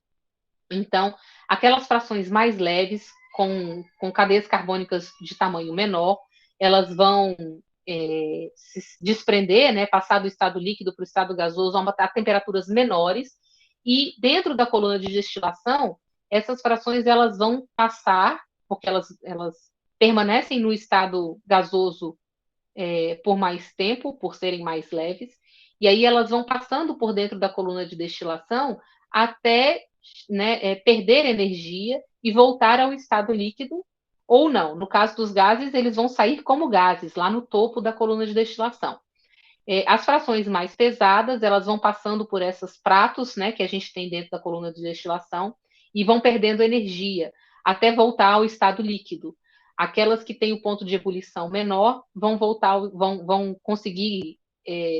Então, aquelas frações mais leves, com cadeias carbônicas de tamanho menor, elas vão se desprender, né, passar do estado líquido para o estado gasoso a temperaturas menores, e dentro da coluna de destilação, essas frações elas vão passar, porque elas permanecem no estado gasoso por mais tempo, por serem mais leves, e aí elas vão passando por dentro da coluna de destilação até, né, perder energia e voltar ao estado líquido, ou não. No caso dos gases, eles vão sair como gases, lá no topo da coluna de destilação. As frações mais pesadas, elas vão passando por esses pratos, né, que a gente tem dentro da coluna de destilação, e vão perdendo energia, até voltar ao estado líquido. Aquelas que têm o ponto de ebulição menor vão voltar, vão conseguir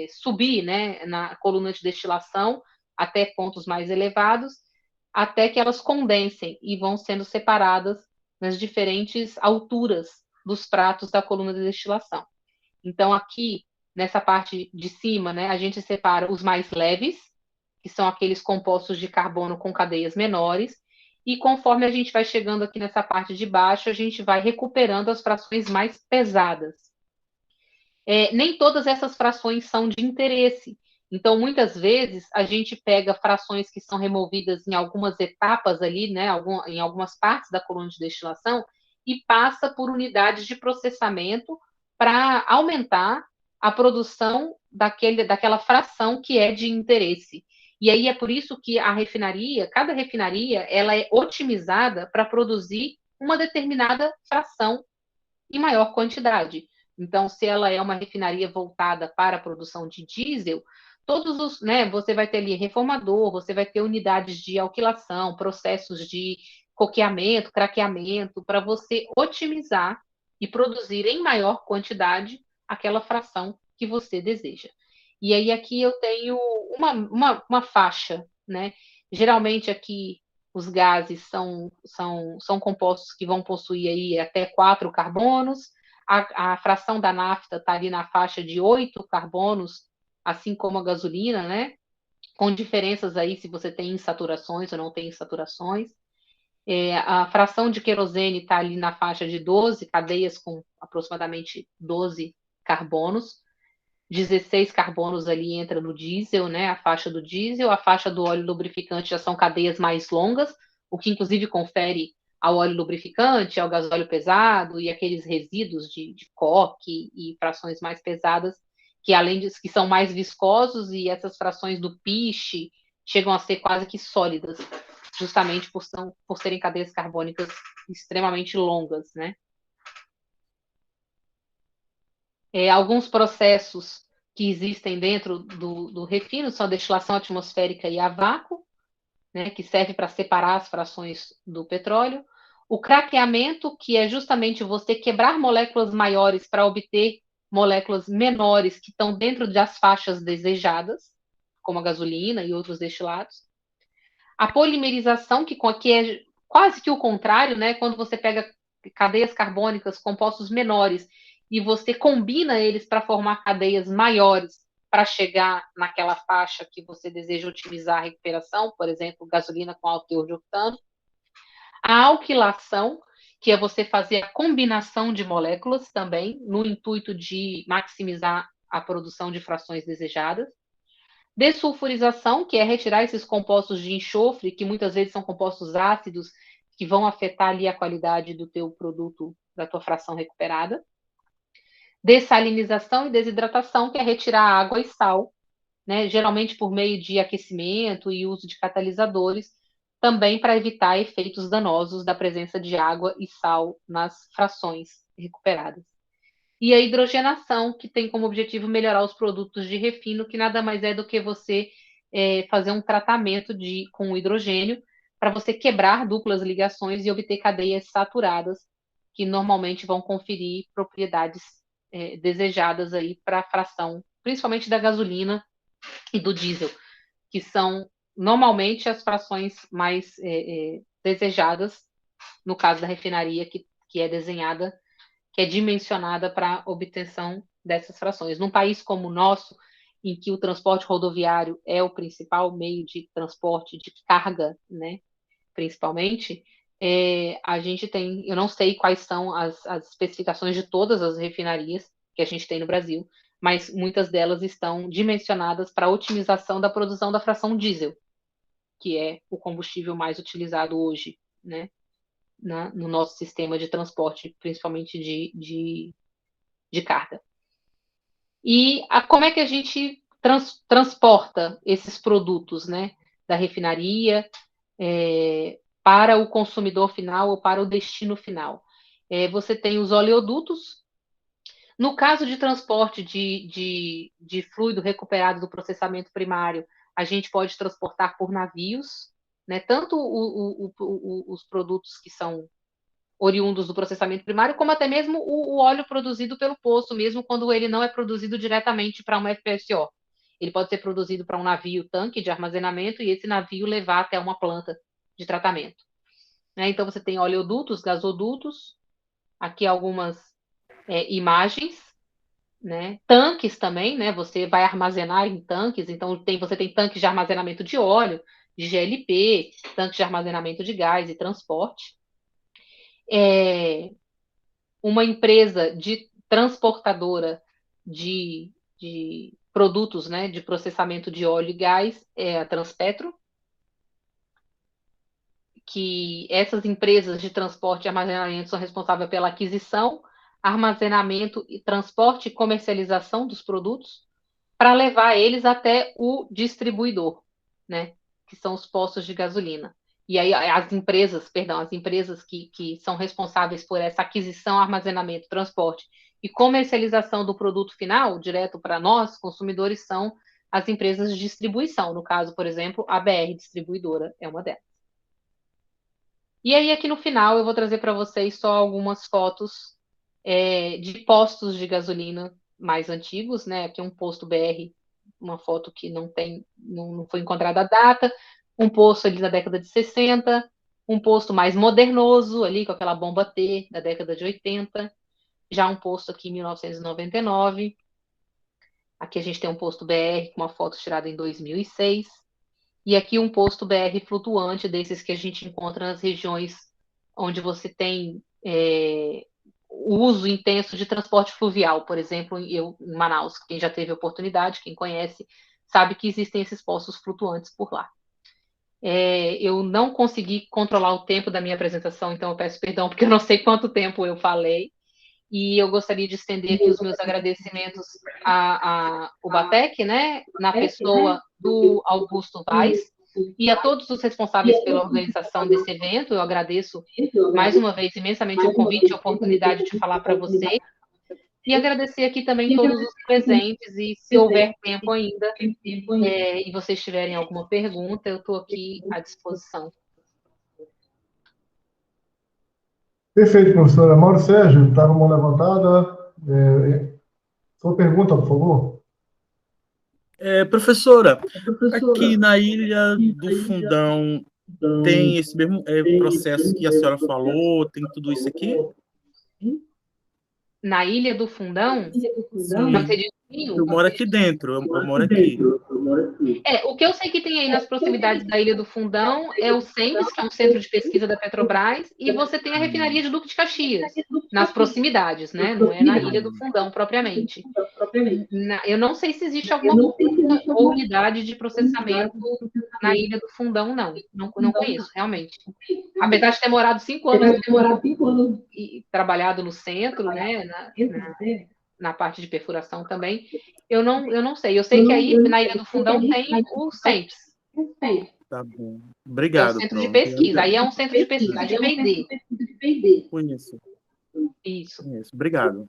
subir, né, na coluna de destilação até pontos mais elevados, até que elas condensem e vão sendo separadas nas diferentes alturas dos pratos da coluna de destilação. Então, aqui, nessa parte de cima, né, a gente separa os mais leves, que são aqueles compostos de carbono com cadeias menores, e conforme a gente vai chegando aqui nessa parte de baixo, a gente vai recuperando as frações mais pesadas. Nem todas essas frações são de interesse. Então, muitas vezes, a gente pega frações que são removidas em algumas etapas ali, né, em algumas partes da coluna de destilação, e passa por unidades de processamento para aumentar a produção daquela fração que é de interesse. E aí é por isso que cada refinaria, ela é otimizada para produzir uma determinada fração em maior quantidade. Então, se ela é uma refinaria voltada para a produção de diesel, você vai ter ali reformador, você vai ter unidades de alquilação, processos de coqueamento, craqueamento, para você otimizar e produzir em maior quantidade aquela fração que você deseja. E aí aqui eu tenho uma faixa, né? Geralmente aqui os gases são compostos que vão possuir aí até 4 carbonos. A fração da nafta está ali na faixa de 8 carbonos, assim como a gasolina, né? Com diferenças aí se você tem insaturações ou não tem insaturações. A fração de querosene está ali na faixa de 12 cadeias com aproximadamente 12 carbonos. 16 carbonos ali entra no diesel, né? A faixa do diesel, a faixa do óleo lubrificante já são cadeias mais longas, o que inclusive confere ao óleo lubrificante, ao gasóleo pesado e aqueles resíduos de coque e frações mais pesadas, que além disso que são mais viscosos, e essas frações do piche chegam a ser quase que sólidas, justamente por serem cadeias carbônicas extremamente longas, né? Alguns processos que existem dentro do refino são a destilação atmosférica e a vácuo, né, que serve para separar as frações do petróleo. O craqueamento, que é justamente você quebrar moléculas maiores para obter moléculas menores que estão dentro das faixas desejadas, como a gasolina e outros destilados. A polimerização, que é quase que o contrário, né, quando você pega cadeias carbônicas, compostos menores, e você combina eles para formar cadeias maiores para chegar naquela faixa que você deseja otimizar a recuperação, por exemplo, gasolina com alto teor de octano. A alquilação, que é você fazer a combinação de moléculas também, no intuito de maximizar a produção de frações desejadas. Dessulfurização, que é retirar esses compostos de enxofre, que muitas vezes são compostos ácidos, que vão afetar ali a qualidade do teu produto, da tua fração recuperada. Dessalinização e desidratação, que é retirar água e sal, né, geralmente por meio de aquecimento e uso de catalisadores, também para evitar efeitos danosos da presença de água e sal nas frações recuperadas. E a hidrogenação, que tem como objetivo melhorar os produtos de refino, que nada mais é do que você fazer um tratamento com hidrogênio para você quebrar duplas ligações e obter cadeias saturadas, que normalmente vão conferir propriedades desejadas aí para a fração, principalmente da gasolina e do diesel, que são normalmente as frações mais desejadas, no caso da refinaria, que é desenhada, que é dimensionada para obtenção dessas frações. Num país como o nosso, em que o transporte rodoviário é o principal meio de transporte de carga, né, principalmente, a gente tem, eu não sei quais são as especificações de todas as refinarias que a gente tem no Brasil, mas muitas delas estão dimensionadas para a otimização da produção da fração diesel, que é o combustível mais utilizado hoje, né, no nosso sistema de transporte, principalmente de carga. E como é que a gente transporta esses produtos, né, da refinaria para o consumidor final ou para o destino final? Você tem os oleodutos. No caso de transporte de fluido recuperado do processamento primário, a gente pode transportar por navios, né, tanto os produtos que são oriundos do processamento primário, como até mesmo o óleo produzido pelo poço, mesmo quando ele não é produzido diretamente para uma FPSO. Ele pode ser produzido para um navio tanque de armazenamento e esse navio levar até uma planta de tratamento. Então, você tem oleodutos, gasodutos, aqui algumas imagens, né? Tanques também, né? Você vai armazenar em tanques, então você tem tanques de armazenamento de óleo, de GLP, tanques de armazenamento de gás e transporte. Uma empresa de transportadora de produtos, né, de processamento de óleo e gás é a Transpetro, que essas empresas de transporte e armazenamento são responsáveis pela aquisição, armazenamento, transporte e comercialização dos produtos para levar eles até o distribuidor, né, que são os postos de gasolina. E aí as empresas que são responsáveis por essa aquisição, armazenamento, transporte e comercialização do produto final, direto para nós, consumidores, são as empresas de distribuição. No caso, por exemplo, a BR Distribuidora é uma delas. E aí, aqui no final, eu vou trazer para vocês só algumas fotos de postos de gasolina mais antigos, né? Aqui um posto BR, uma foto que não foi encontrada a data, um posto ali da década de 60, um posto mais modernoso ali com aquela bomba T da década de 80, já um posto aqui em 1999. Aqui a gente tem um posto BR com uma foto tirada em 2006. E aqui um posto BR flutuante, desses que a gente encontra nas regiões onde você tem o uso intenso de transporte fluvial. Por exemplo, em Manaus, quem já teve oportunidade, quem conhece, sabe que existem esses postos flutuantes por lá. Eu não consegui controlar o tempo da minha apresentação, então eu peço perdão, porque eu não sei quanto tempo eu falei. E eu gostaria de estender aqui os meus agradecimentos ao Ubatec, né, na pessoa do Augusto Vaz, e a todos os responsáveis pela organização desse evento. Eu agradeço mais uma vez imensamente o convite e a oportunidade de falar para vocês. E agradecer aqui também todos os presentes, e se houver tempo ainda, e vocês tiverem alguma pergunta, eu estou aqui à disposição. Perfeito, professora. Mauro Sérgio, está com a mão levantada. Sua pergunta, por favor. Professora, aqui na Ilha do Fundão tem esse mesmo processo que a senhora falou, tem tudo isso aqui? Na Ilha do Fundão? Sim. Eu moro aqui dentro, eu moro aqui. O que eu sei que tem aí nas proximidades da Ilha do Fundão é o CENPES, que é um centro de pesquisa da Petrobras, e você tem a refinaria de Duque de Caxias, nas proximidades, né? Não é na Ilha do Fundão propriamente. Eu não sei se existe alguma planta ou unidade de processamento na Ilha do Fundão, não. Não conheço, realmente. Apesar de ter morado 5 anos e trabalhado no centro, né? Na parte de perfuração também, eu não sei. Eu sei que aí na Ilha do Fundão tem o CENPES. Tá bom. É o Obrigado, centro de Prof. pesquisa. Aí é um centro de pesquisa de P&D. Conheço. Isso. Obrigado.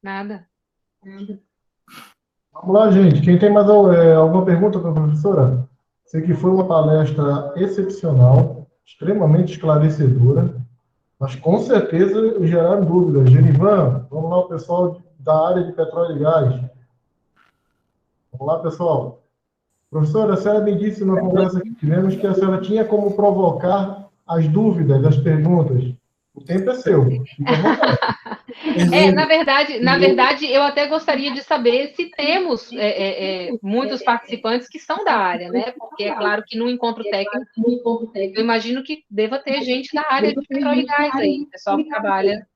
Nada. Vamos lá, gente. Quem tem mais alguma pergunta para a professora? Sei que foi uma palestra excepcional, extremamente esclarecedora, mas com certeza geraram dúvidas. Genivan, vamos lá, o pessoal da área de petróleo e gás. Vamos lá, pessoal. Professora, a senhora me disse na conversa que tivemos que a senhora tinha como provocar as dúvidas, as perguntas. O tempo é seu. Fique à vontade. Na verdade, eu até gostaria de saber se temos muitos participantes que são da área, né? Porque é claro que no encontro técnico, eu imagino que deva ter gente da área de petróleo e gás aí, pessoal que trabalha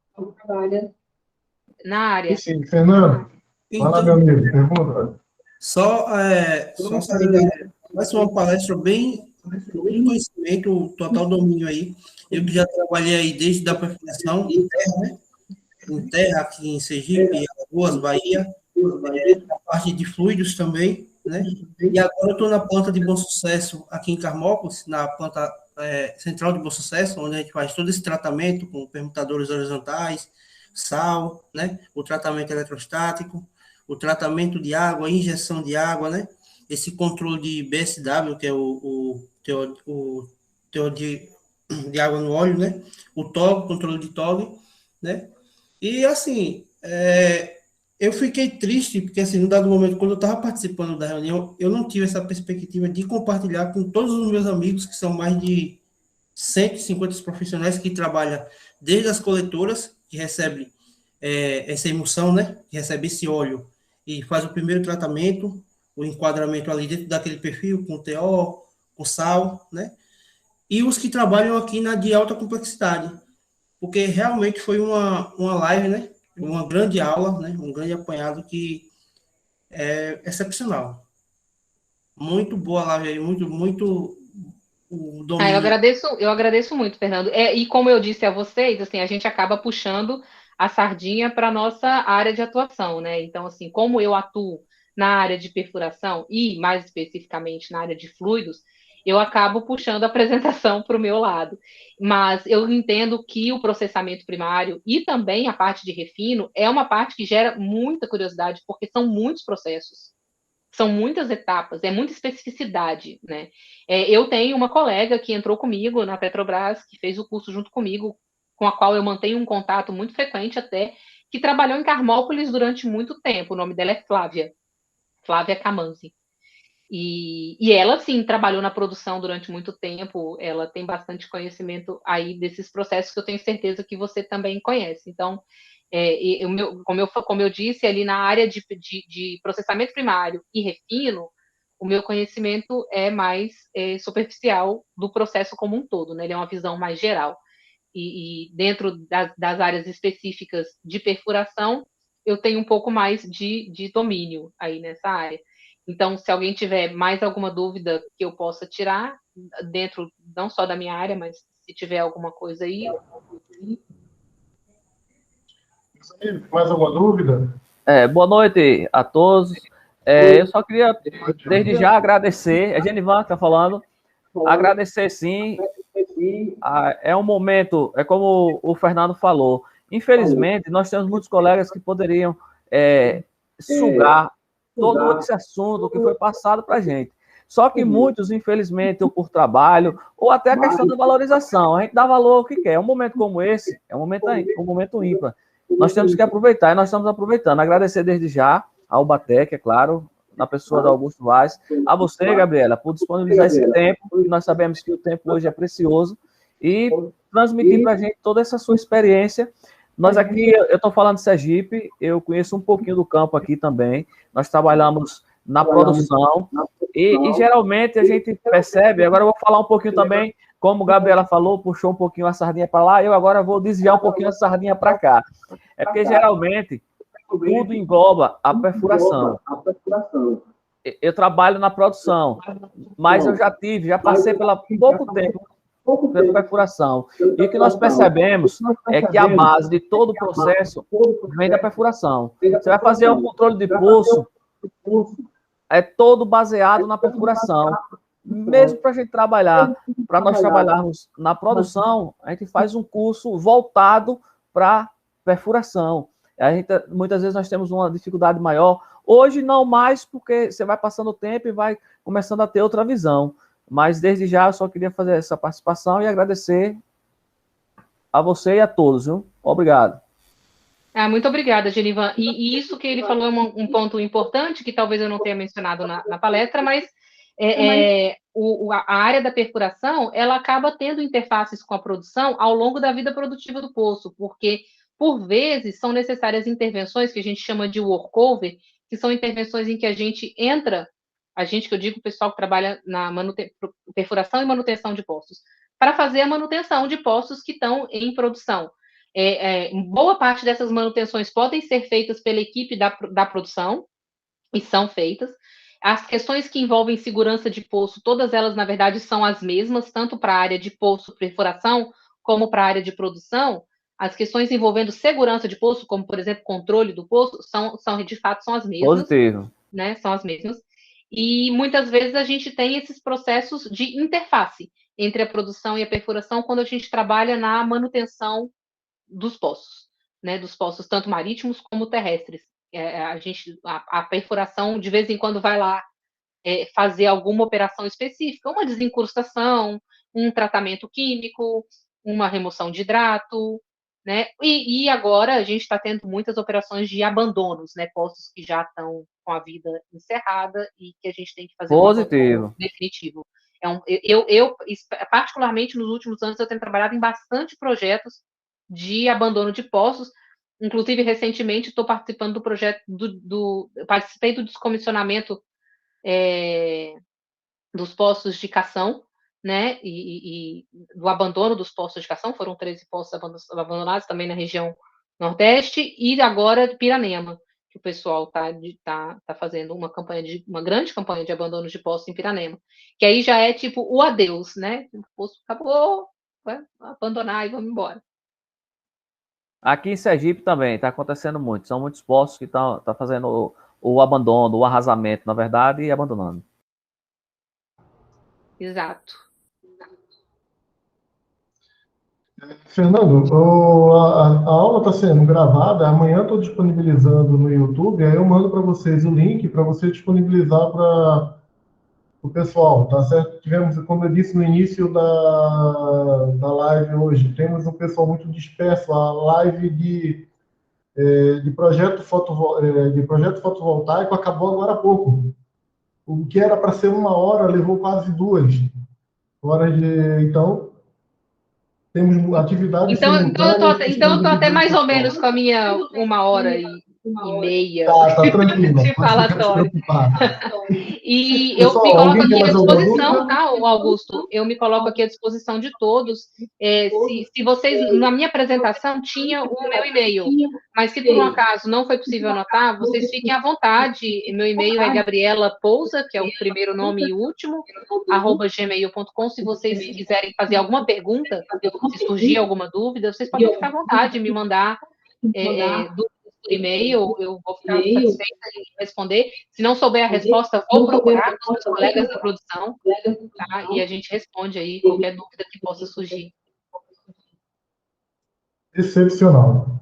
na área. Sim, Fernando, vai lá, meu amigo, pergunta. Só salientar, vai ser uma palestra bem muito conhecimento, total domínio aí. Eu que já trabalhei aí desde a perfuração em terra, né? Em terra, aqui em Sergipe, Alagoas, Bahia, na parte de fluidos também, né? E agora eu estou na planta de Bom Sucesso, aqui em Carmópolis, na planta central de Bom Sucesso, onde a gente faz todo esse tratamento com permutadores horizontais, sal, né? O tratamento eletrostático, o tratamento de água, a injeção de água, né? Esse controle de BSW, que é o teor de água no óleo, né? O TOG, controle de TOG, né? E, assim, eu fiquei triste, porque, assim, no dado momento, quando eu estava participando da reunião, eu não tive essa perspectiva de compartilhar com todos os meus amigos, que são mais de 150 profissionais que trabalham desde as coletoras, que recebem essa emulsão, né? Que recebe esse óleo e faz o primeiro tratamento, o enquadramento ali dentro daquele perfil, com TO, com sal, né? E os que trabalham aqui na de alta complexidade, porque realmente foi uma live, né? Uma grande aula, né? Um grande apanhado que é excepcional. Muito boa a live aí, muito o domínio. Eu agradeço muito, Fernando. E como eu disse a vocês, assim, a gente acaba puxando a sardinha para a nossa área de atuação, né? Então, assim, como eu atuo na área de perfuração e, mais especificamente, na área de fluidos, eu acabo puxando a apresentação para o meu lado. Mas eu entendo que o processamento primário e também a parte de refino é uma parte que gera muita curiosidade, porque são muitos processos. São muitas etapas, é muita especificidade, né? Eu tenho uma colega que entrou comigo na Petrobras, que fez o curso junto comigo, com a qual eu mantenho um contato muito frequente até, que trabalhou em Carmópolis durante muito tempo. O nome dela é Flávia Camanzi. E ela, sim, trabalhou na produção durante muito tempo, ela tem bastante conhecimento aí desses processos que eu tenho certeza que você também conhece. Então, como eu disse, ali na área de processamento primário e refino, o meu conhecimento é mais superficial do processo como um todo, né? Ele é uma visão mais geral. E dentro das áreas específicas de perfuração, eu tenho um pouco mais de domínio aí nessa área. Então, se alguém tiver mais alguma dúvida que eu possa tirar, dentro não só da minha área, mas se tiver alguma coisa aí. Mais alguma dúvida? Boa noite a todos. Eu só queria, desde já, agradecer. É Genivan que está falando. Agradecer, sim. É um momento, é como o Fernando falou. Infelizmente, nós temos muitos colegas que poderiam sugar todo esse assunto que foi passado para a gente. Só que muitos, infelizmente, ou por trabalho, ou até a questão da valorização. A gente dá valor ao que quer. Um momento como esse é um momento ímpar. Nós temos que aproveitar, e nós estamos aproveitando. Agradecer desde já ao Batec, é claro, na pessoa do Augusto Vaz, a você, Gabriela, por disponibilizar esse tempo, e nós sabemos que o tempo hoje é precioso, e transmitir para a gente toda essa sua experiência. Nós aqui, eu estou falando de Sergipe, eu conheço um pouquinho do campo aqui também, nós trabalhamos na produção, e geralmente a gente percebe, agora eu vou falar um pouquinho também, como a Gabriela falou, puxou um pouquinho a sardinha para lá, eu agora vou desviar um pouquinho a sardinha para cá. É porque geralmente tudo engloba a perfuração. Eu trabalho na produção, mas eu já passei pela pouco tempo pela perfuração. E o que nós percebemos é que a base de todo o processo vem da perfuração. Você vai fazer um controle de pulso, é todo baseado na perfuração. mesmo para a gente trabalhar, para nós trabalharmos na produção, a gente faz um curso voltado para perfuração. Muitas vezes nós temos uma dificuldade maior. Hoje não mais, porque você vai passando o tempo e vai começando a ter outra visão. Mas desde já eu só queria fazer essa participação e agradecer a você e a todos, viu? Obrigado. Muito obrigada, Genivan. E isso que ele falou é um ponto importante, que talvez eu não tenha mencionado na palestra, mas a área da perfuração, ela acaba tendo interfaces com a produção ao longo da vida produtiva do poço, porque, por vezes, são necessárias intervenções que a gente chama de workover, que são intervenções em que a gente entra, a gente, que eu digo, o pessoal que trabalha na perfuração e manutenção de poços, para fazer a manutenção de poços que estão em produção. Boa parte dessas manutenções podem ser feitas pela equipe da produção, e são feitas. As questões que envolvem segurança de poço, todas elas, na verdade, são as mesmas, tanto para a área de poço, perfuração, como para a área de produção. As questões envolvendo segurança de poço, como, por exemplo, controle do poço, de fato, são as mesmas. Positivo. Né? São as mesmas. E, muitas vezes, a gente tem esses processos de interface entre a produção e a perfuração quando a gente trabalha na manutenção dos poços, né? Dos poços tanto marítimos como terrestres. A perfuração, de vez em quando, vai lá fazer alguma operação específica, uma desincrustação, um tratamento químico, uma remoção de hidrato, né? E agora a gente está tendo muitas operações de abandonos, né? Poços que já estão com a vida encerrada e que a gente tem que fazer um abandono definitivo. Eu, particularmente nos últimos anos, eu tenho trabalhado em bastante projetos de abandono de poços. Inclusive, recentemente, estou participando do projeto participei do descomissionamento dos poços de cação, né? E do abandono dos poços de cação. Foram 13 poços abandonados também na região Nordeste, e agora Piranema, que o pessoal tá fazendo uma grande campanha de abandono de poços em Piranema, que aí já é tipo o adeus, né? O poço acabou, vai abandonar e vamos embora. Aqui em Sergipe também está acontecendo muito. São muitos poços que estão fazendo o abandono, o arrasamento, na verdade, e abandonando. Exato. Fernando, a aula está sendo gravada. Amanhã estou disponibilizando no YouTube. Aí eu mando para vocês o link para você disponibilizar para o pessoal, tá certo? Tivemos, como eu disse no início da live hoje, temos um pessoal muito disperso. A live de projeto fotovoltaico acabou agora há pouco. O que era para ser 1 hora levou quase 2 horas então temos atividade então eu tô até mais ou menos com a minha 1h30 tá tranquilo, de falatório. E eu Pessoal, me coloco aqui à disposição, tá, Augusto? Eu me coloco aqui à disposição de todos. Se vocês, na minha apresentação, tinha o meu e-mail, mas se por um acaso não foi possível anotar, vocês fiquem à vontade. Meu e-mail é Gabriela Pousa, que é o primeiro nome e último, @gmail.com. Se vocês quiserem fazer alguma pergunta, se surgir alguma dúvida, vocês podem ficar à vontade, me mandar dúvidas por e-mail, eu vou ficar satisfeita em responder. Se não souber a resposta, vou procurar com os meus colegas da produção, tá? E a gente responde aí qualquer dúvida que possa surgir. Excepcional.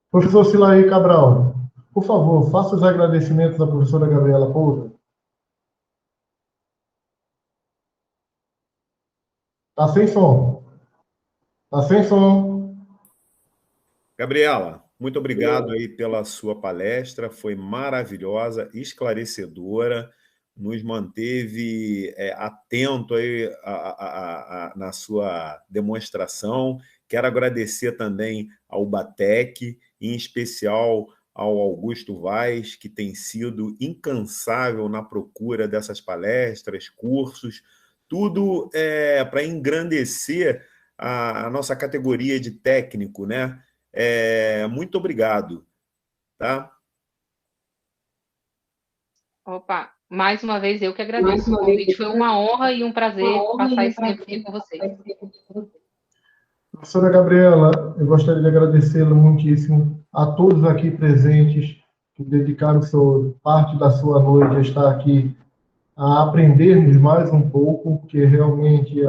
Professor Silaí Cabral, por favor, faça os agradecimentos à professora Gabriela Pousa. Está sem som. Está sem som. Gabriela, muito obrigado aí pela sua palestra, foi maravilhosa, esclarecedora, nos manteve atento aí na sua demonstração. Quero agradecer também ao Batec, em especial ao Augusto Vaz, que tem sido incansável na procura dessas palestras, cursos, tudo para engrandecer a nossa categoria de técnico, né? Muito obrigado, tá? Opa, mais uma vez eu que agradeço o convite, foi uma honra e um prazer passar esse tempo aqui com vocês. Professora Gabriela, eu gostaria de agradecê-la muitíssimo a todos aqui presentes que dedicaram parte da sua noite a estar aqui a aprendermos mais um pouco, porque realmente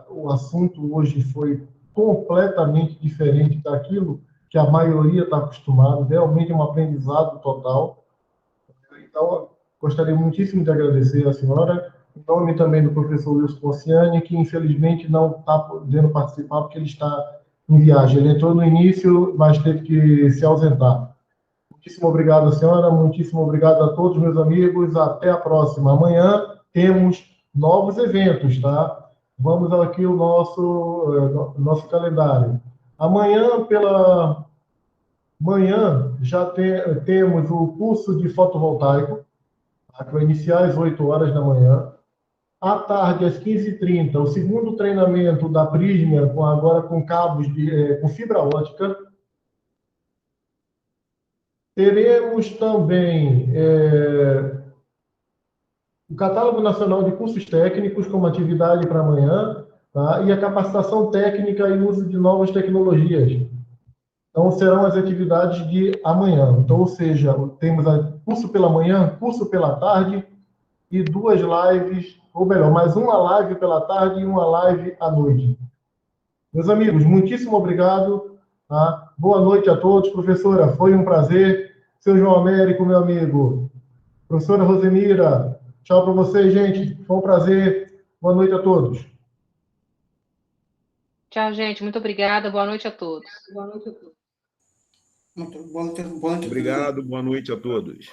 o assunto hoje foi completamente diferente daquilo que a maioria está acostumado, realmente é um aprendizado total. Então, gostaria muitíssimo de agradecer à senhora, em nome também do professor Wilson Ponciani, que infelizmente não está podendo participar porque ele está em viagem. Ele entrou no início, mas teve que se ausentar. Muitíssimo obrigado, senhora. Muitíssimo obrigado a todos, meus amigos. Até a próxima. Amanhã temos novos eventos, tá? Vamos aqui o nosso calendário. Amanhã, pela manhã, já temos o curso de fotovoltaico, tá? Que vai iniciar às 8 horas da manhã. À tarde, às 15h30, o segundo treinamento da Prisma, agora com cabos com fibra ótica. Teremos também o Catálogo Nacional de Cursos Técnicos como atividade para amanhã, tá? E a capacitação técnica e uso de novas tecnologias. Então, serão as atividades de amanhã. Então, ou seja, temos curso pela manhã, curso pela tarde e 2 lives, ou melhor, mais uma live pela tarde e uma live à noite. Meus amigos, muitíssimo obrigado. Tá? Boa noite a todos. Professora, foi um prazer. Seu João Américo, meu amigo. Professora Rosemira, tchau para vocês, gente. Foi um prazer. Boa noite a todos. Tchau, gente. Muito obrigada. Boa noite a todos. Boa noite a todos. Obrigado, boa noite a todos.